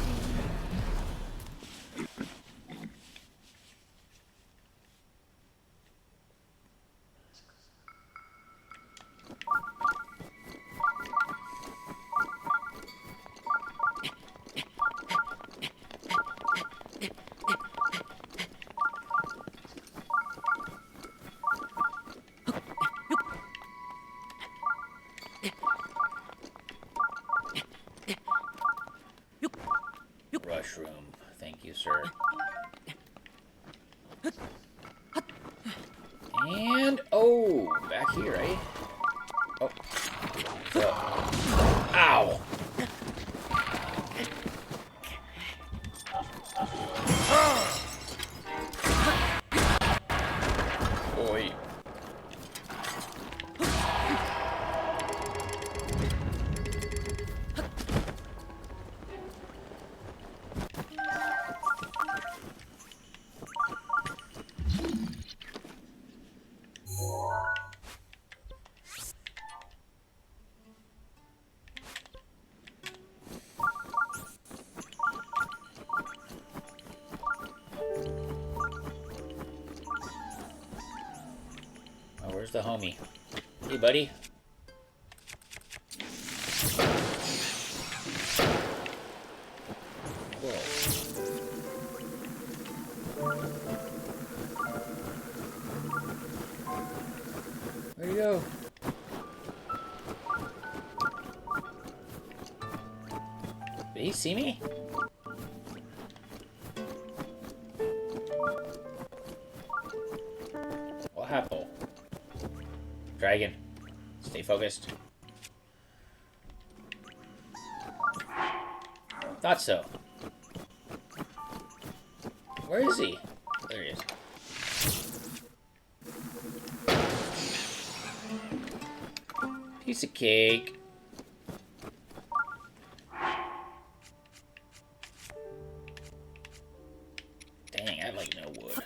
Rushroom. Thank you, sir. And, oh, back here, eh? Oh. Ow! Boy. the homie. Hey, buddy. Whoa. Where'd he go? Did he see me? What happened? Dragon. Stay focused. Thought so. Where is he? There he is. Piece of cake. Dang, I have like no wood.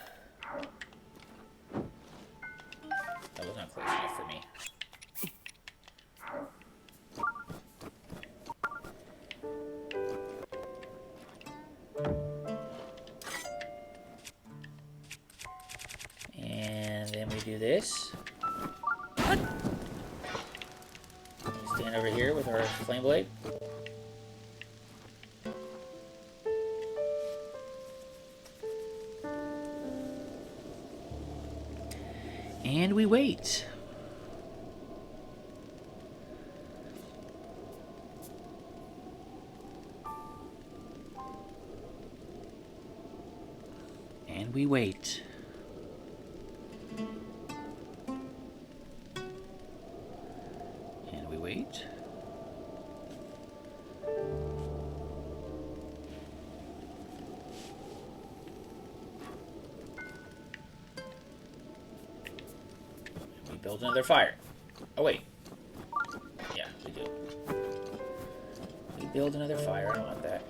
That was not close enough for me. And then we do this. Stand over here with our flame blade. And we wait. And we wait. And we wait. We build another fire. Oh, wait. Yeah, we do. We build another fire. I don't want that.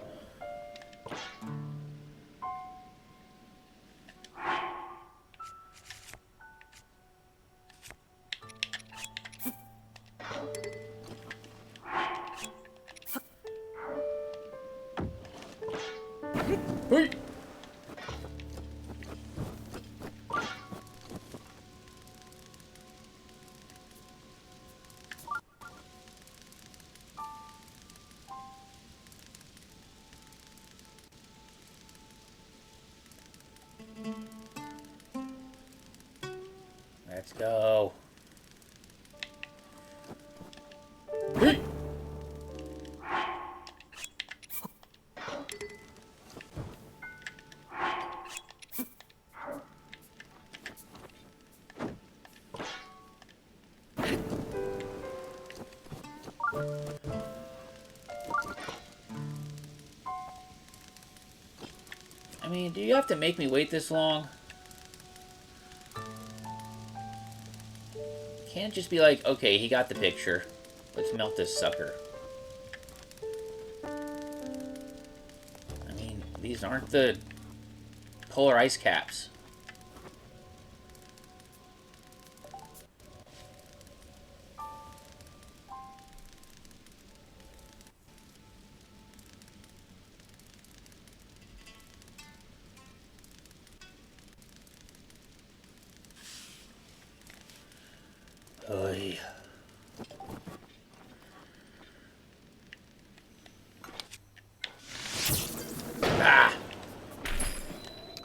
Hey! Let's go. Hey! I mean, do you have to make me wait this long? Can't just be like, okay, he got the picture. Let's melt this sucker. I mean, these aren't the polar ice caps. Oy. Ah!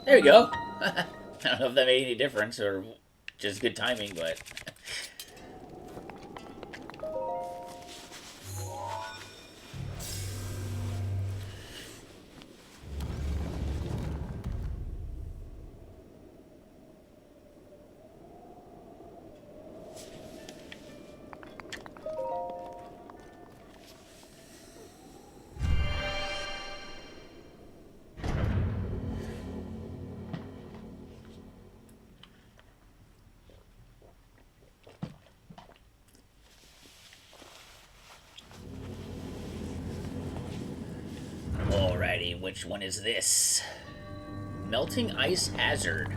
There we go. I don't know if that made any difference or just good timing, but... Alrighty, which one is this? Melting Ice Hazard.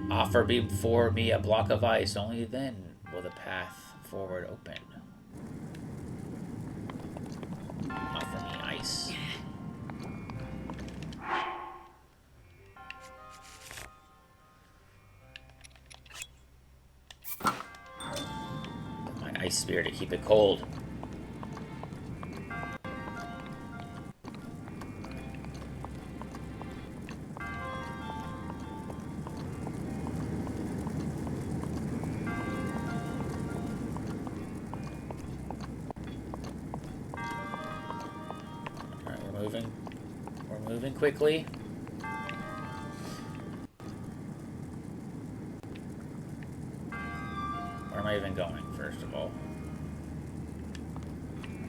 Offer before me a block of ice, only then will the path forward open. Offer me ice. ice spear to keep it cold. We're moving quickly. Where am I even going, first of all?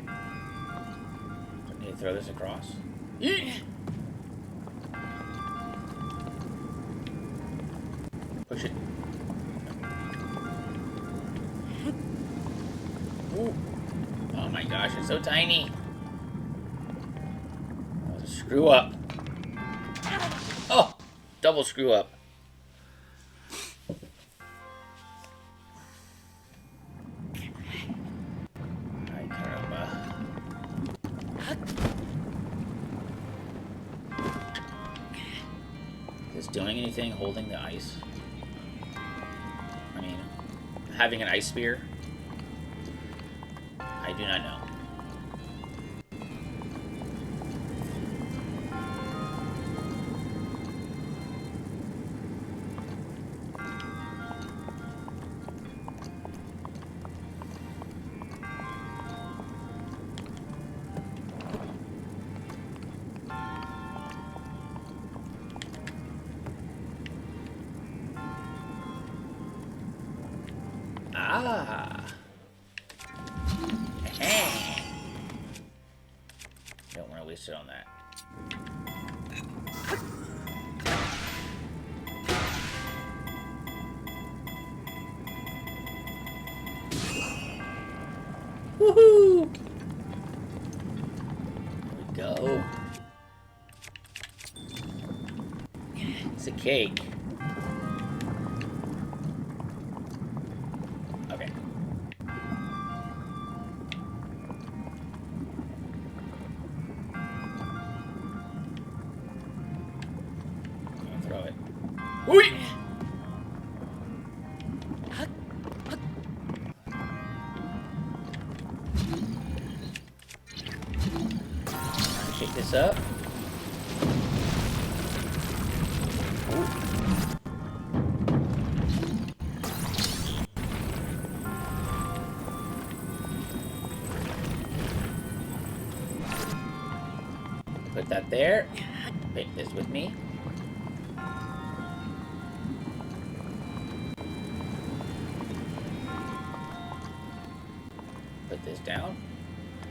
Do I need to throw this across? Push it. Ooh. Oh my gosh, it's so tiny. That was a screw up. Oh! Double screw up. Ay, caramba. Is this doing anything holding the ice? I mean, having an ice spear? I do not know. Ah. Don't want to waste it on that. Woohoo! There we go. It's a cake. Okay. Throw it. Whee! Shake this up. Ooh. Put that there. Take this with me. Put this down.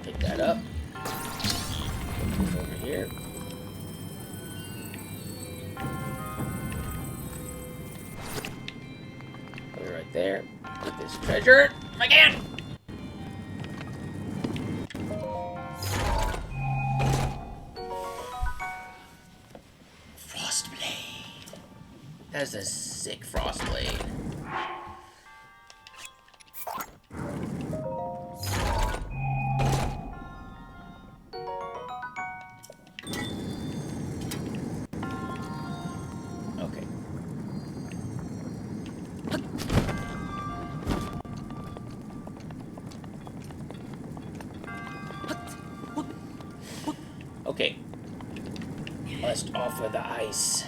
Pick that up. Put this over here. Put it right there. Put this treasure if I can. Frostblade. That's a sick Frostblade. Okay. Okay. Must offer the ice.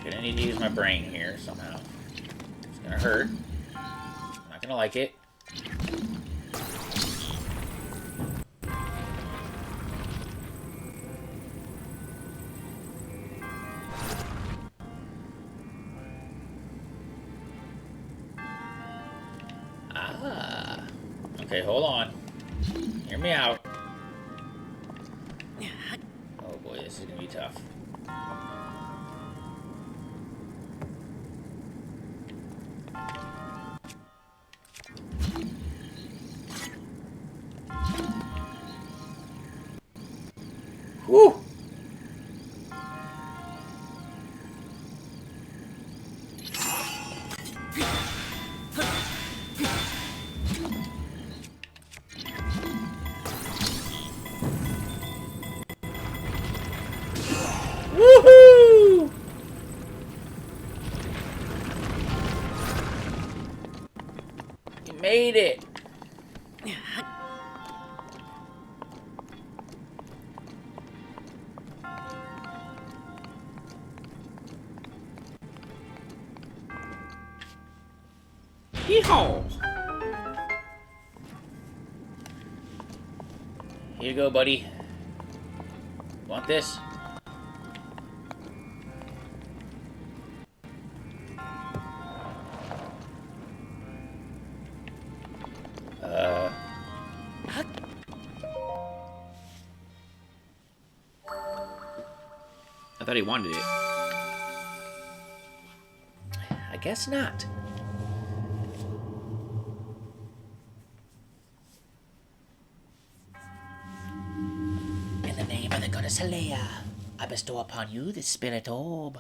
Gonna need to use my brain here somehow. It's gonna hurt. I'm not gonna like it. Ah. Okay, hold on. Hear me out. Oh boy, this is gonna be tough. Whew! Woohoo! You made it! Yeehaw! Here you go, buddy. Want this? I thought he wanted it. I guess not. In the name of the goddess Hylia, I bestow upon you this spirit orb.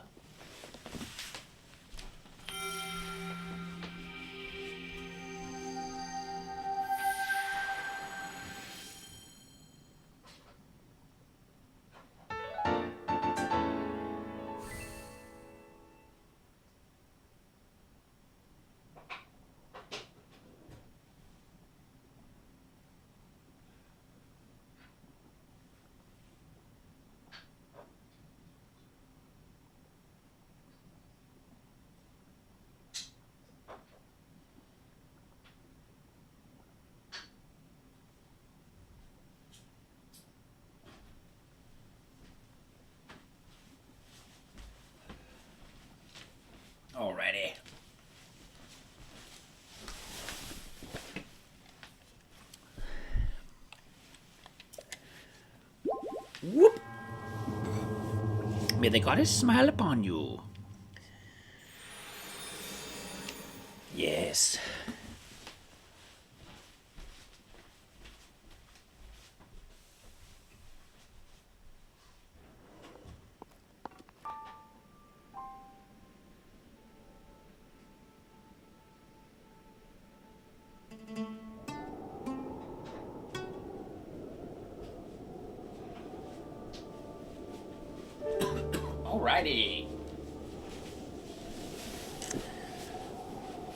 Alrighty. Whoop! May the goddess smile upon you. Yes. Alrighty.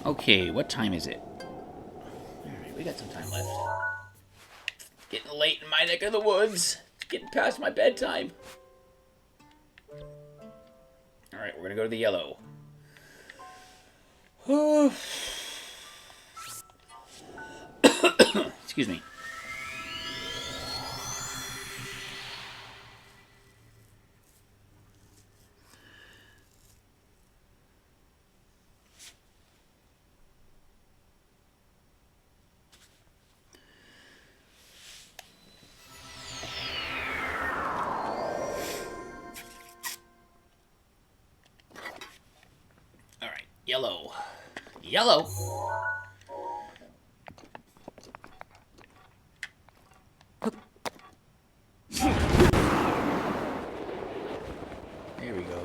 Okay, what time is it? Alright, we got some time left. Getting late in my neck of the woods. It's getting past my bedtime. Alright, we're gonna go to the yellow. Excuse me. Yellow. Yellow? There we go.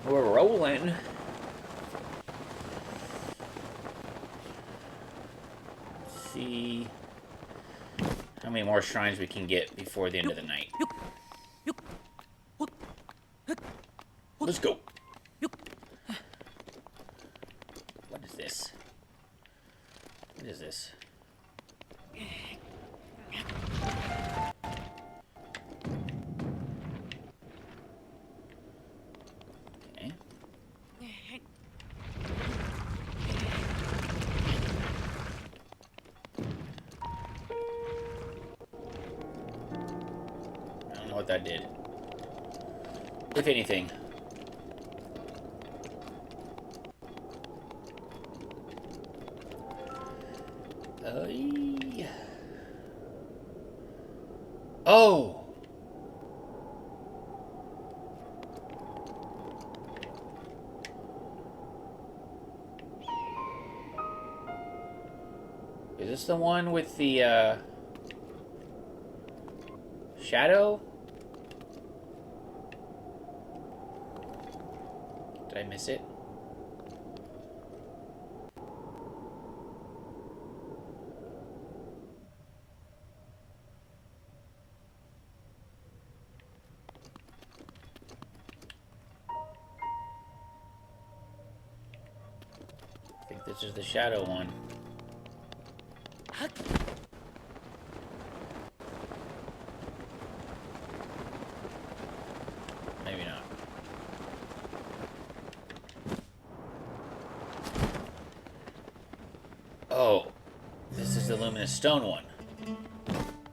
We're rolling. Let's see how many more shrines we can get before the end of the night. Let's go. What is this? What is this? what that did. If anything. Oh! Is this the one with the, shadow? Did I miss it? I think this is the shadow one. Maybe not. Oh, this is the luminous stone one.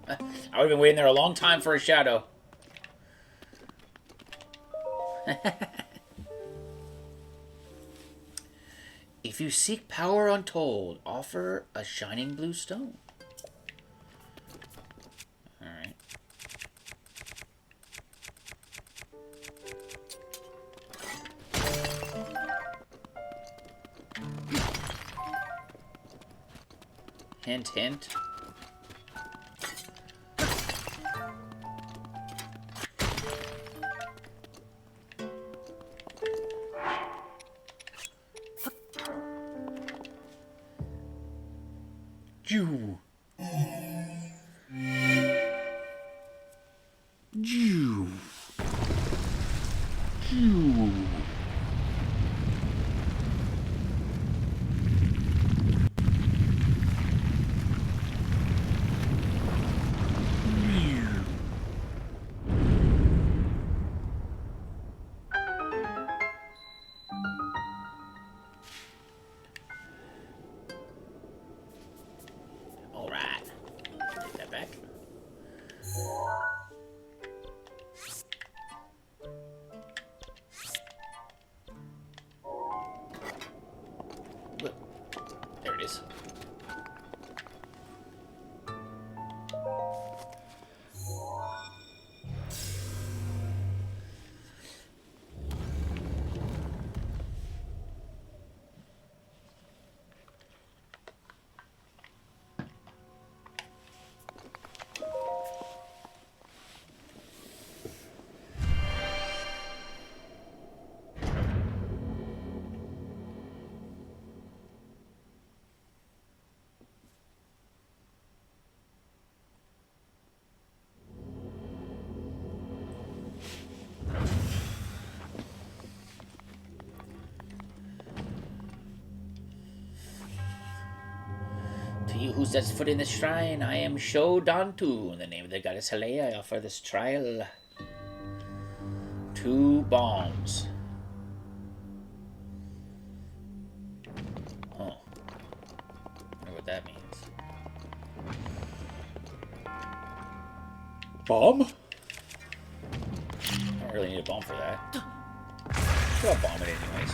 I would have been waiting there a long time for a shadow. If you seek power untold, offer a shining blue stone. Alright. Hint, hint. Jew. Jew. Jew. There it is. To you who sets foot in this shrine, I am Shodantu. In the name of the goddess Hylian, I offer this trial. 2 bombs. Oh. I wonder what that means. Bomb? I don't really need a bomb for that. I'll bomb it anyways.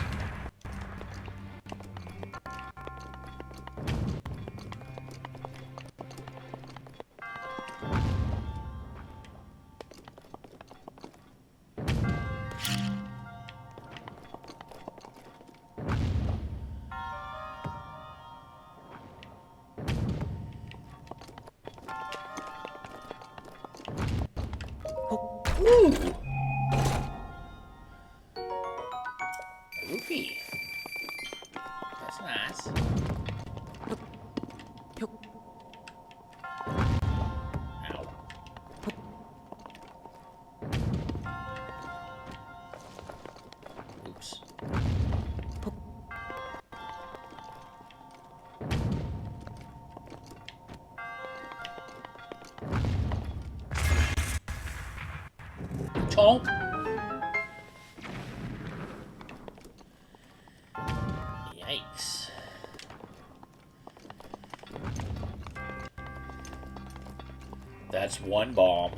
Ooh! A rupee. That's nice. Ow. Oops. Chomp. Yikes. That's 1 bomb.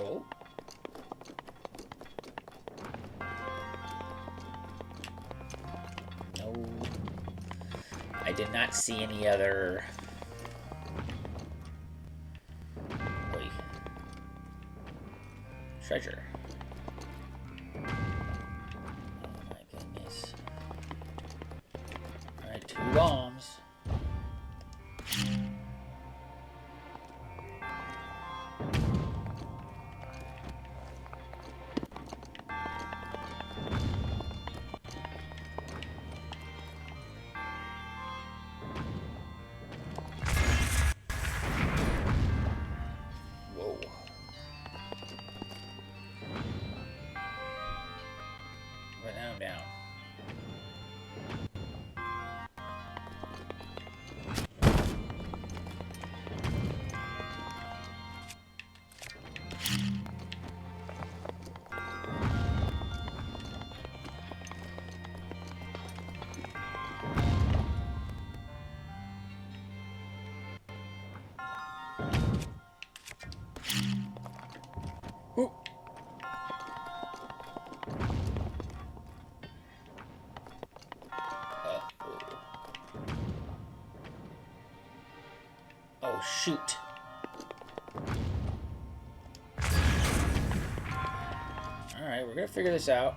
Cool. No. I did not see any other... Wait. Treasure. Oh my goodness. Alright, 2 bombs. Down. Ooh. Oh, shoot. Alright, we're gonna figure this out.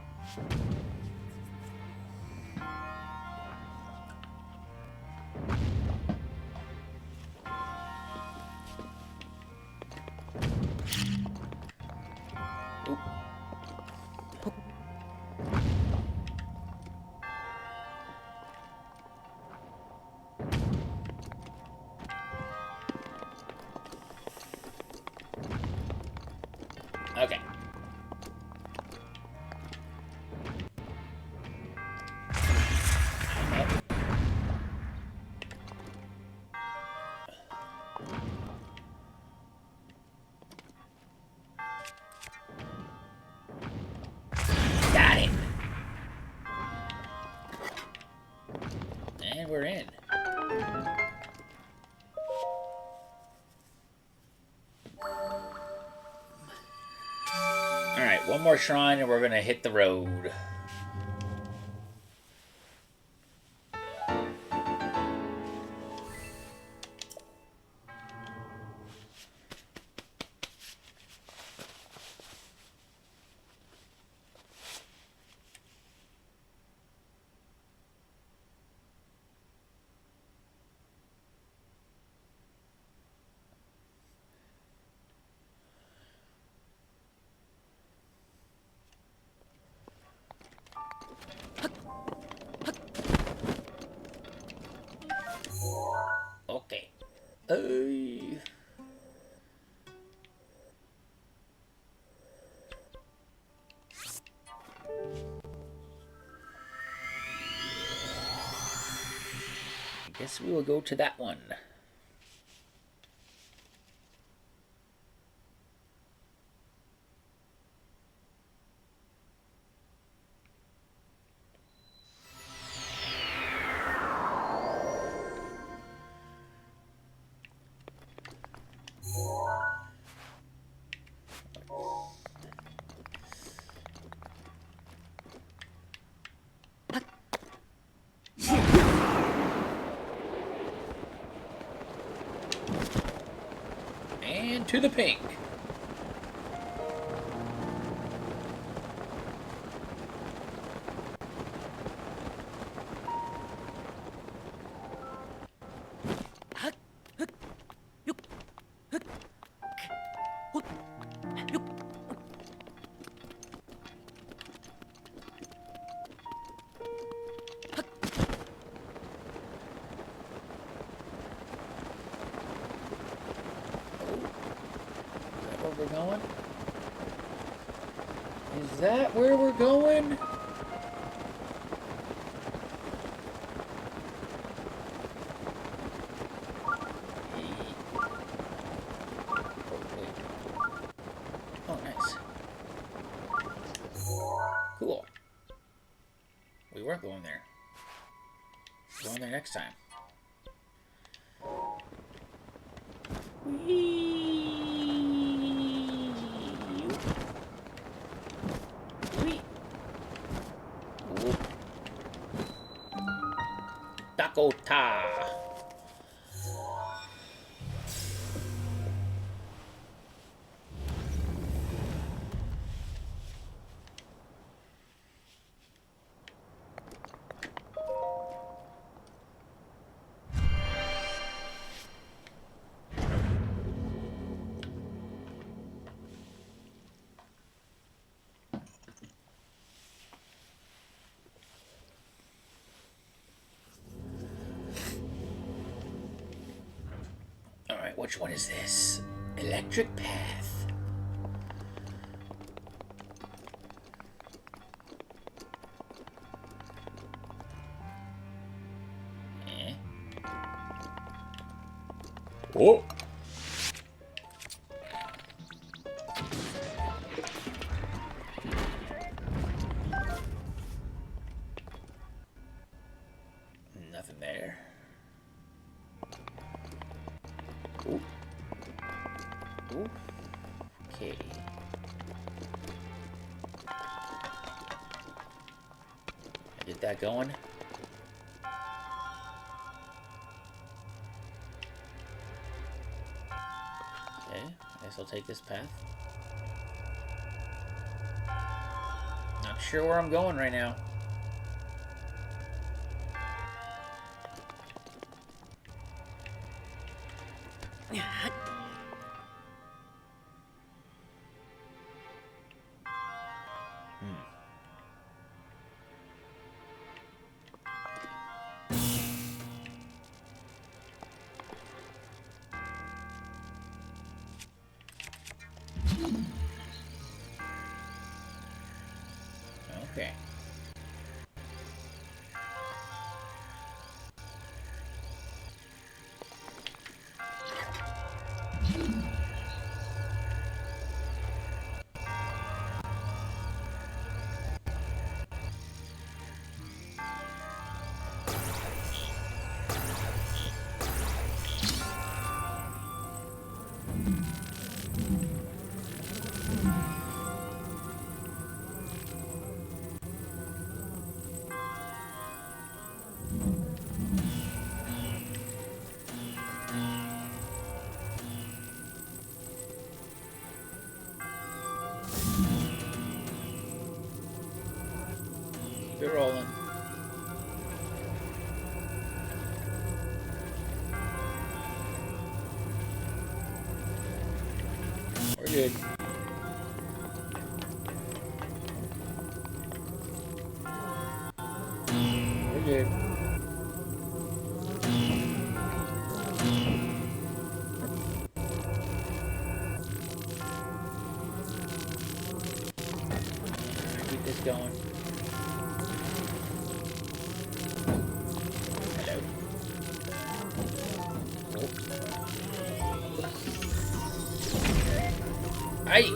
Oop. Okay. Got it. And we're in. Alright, one more shrine and we're gonna hit the road. Okay. I guess we will go to that one. And to the pink. We're going? Is that where we're going? Oh, nice. Cool. We weren't going there. We're going there next time. Whee! Dakota. Alright, which one is this? Electric Path. Eh? Oh! Nothing there. Ooh. Ooh. Okay. Get that going. Okay, I guess I'll take this path. Not sure where I'm going right now. Okay. Keep it rolling. We're good. We're good. Keep this going. Hello. Oh. Hey!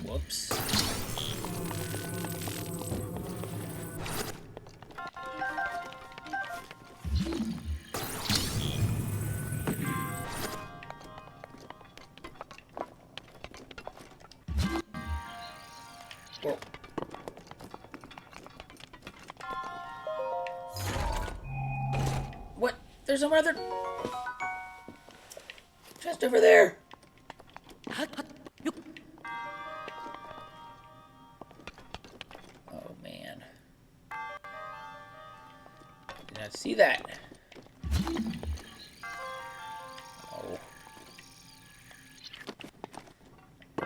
Whoops. Whoa. What? There's another chest over there. Oh man. Did not see that. Oh. I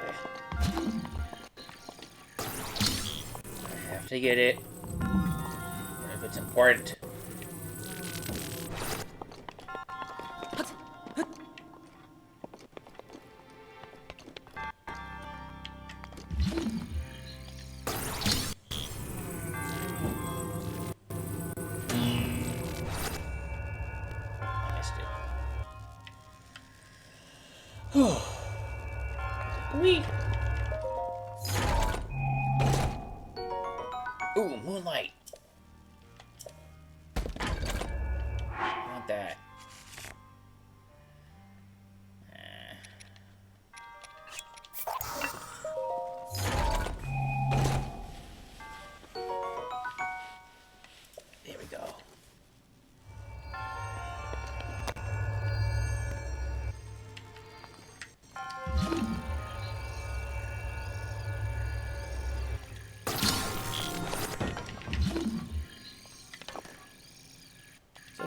have to get it. Even if it's important. Wee. Ooh, moonlight. I want that.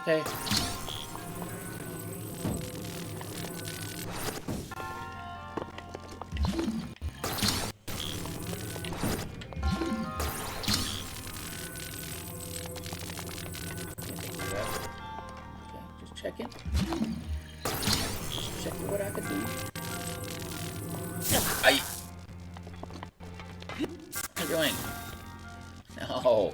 Okay. Just checking. Just checking what I could do. What are you doing? No.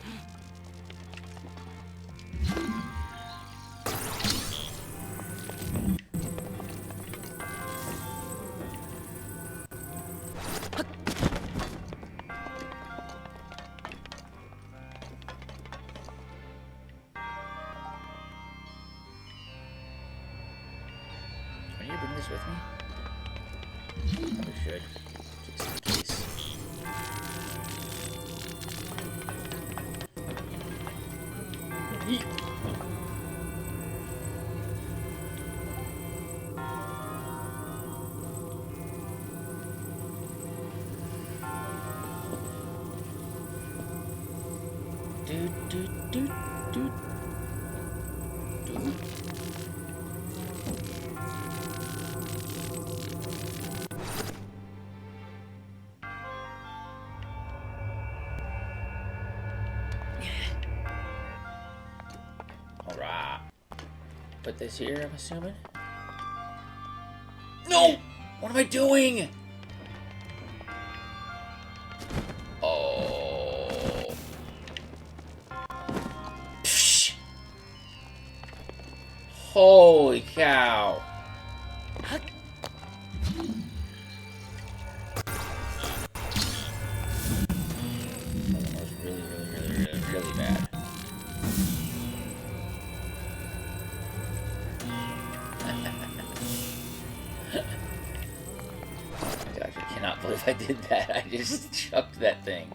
Can you bring this with me? Probably should, just in case. Yeet. Do do do do do. Alright. Put this here, I'm assuming. No! What am I doing? Oh. Psh. Holy cow. That was really bad. Gosh, I cannot believe I did that. I just chucked that thing.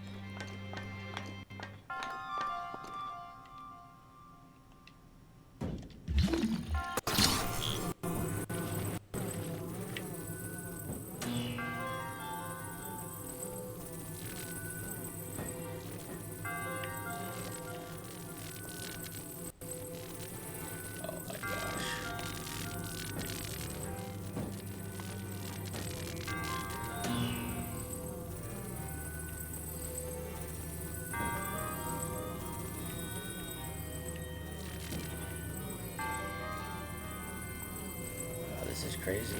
Oh my gosh. Wow, this is crazy.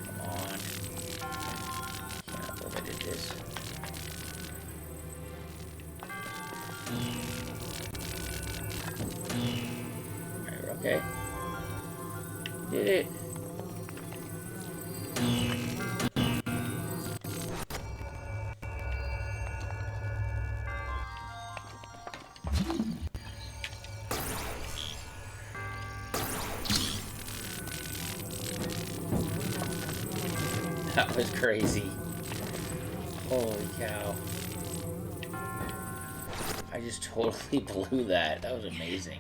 Come on. Cannot believe I did this. Alright, we're okay. Did it. That was crazy. Holy cow. I just totally blew that. That was amazing.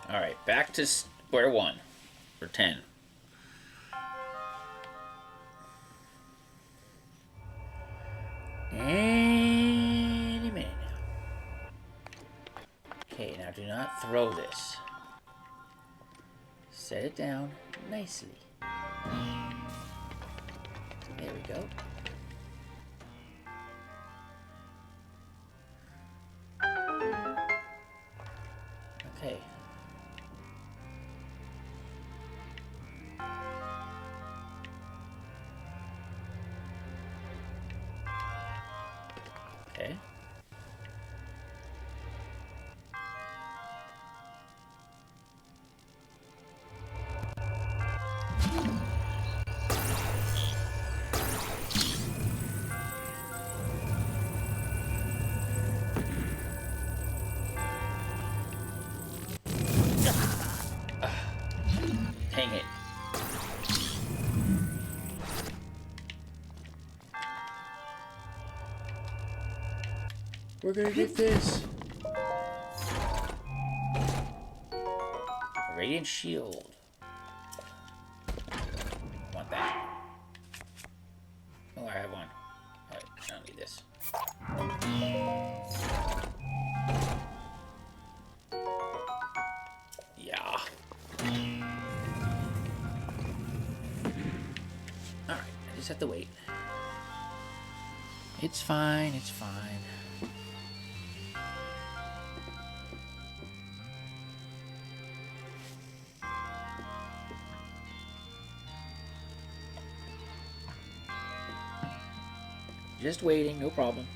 Alright, back to square one. For 10. Any minute now. Okay, now do not throw this. Set it down nicely. There we go. Okay. Okay. We're gonna get this. Radiant Shield. Want that. Oh, I have one. Alright, I don't need this. Yeah. Alright, I just have to wait. It's fine, it's fine. Just waiting, no problem.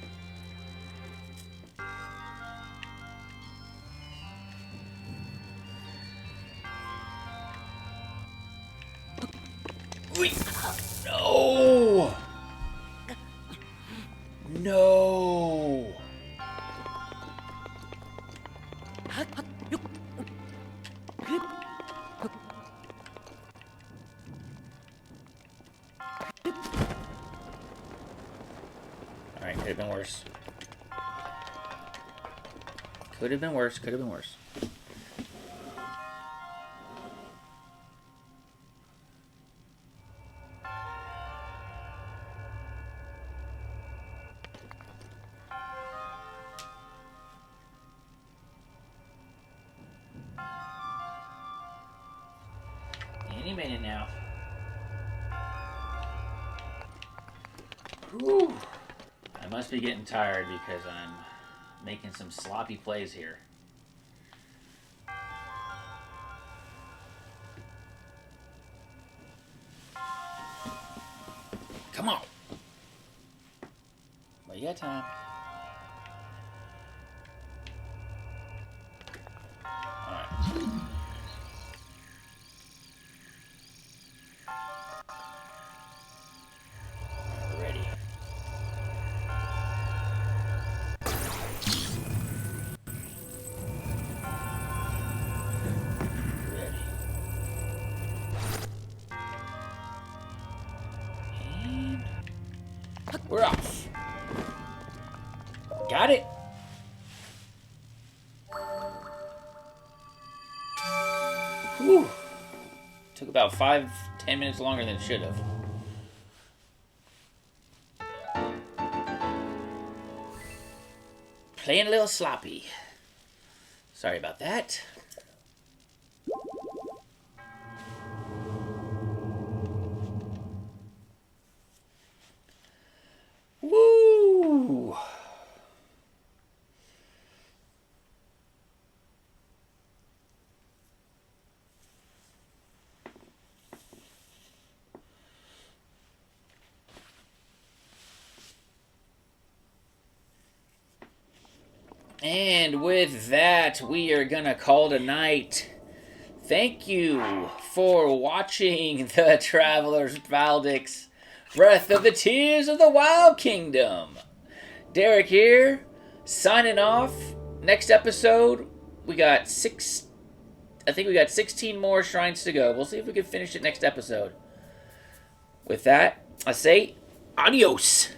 No! No! Alright, could have been worse. Could have been worse, could have been worse. Any minute now. Whew. I must be getting tired because I'm making some sloppy plays here. Come on. Well, you got time. Alright. Ready. We're off. Got it. Whew. Took about 5-10 minutes longer than it should have. Playing a little sloppy. Sorry about that. Woo! And with that, we are gonna call it a night. Thank you for watching the Traveler's Baldic's Breath of the Tears of the Wild Kingdom. Derek here, signing off. Next episode, we got I think we got 16 more shrines to go. We'll see if we can finish it next episode. With that, I say adios.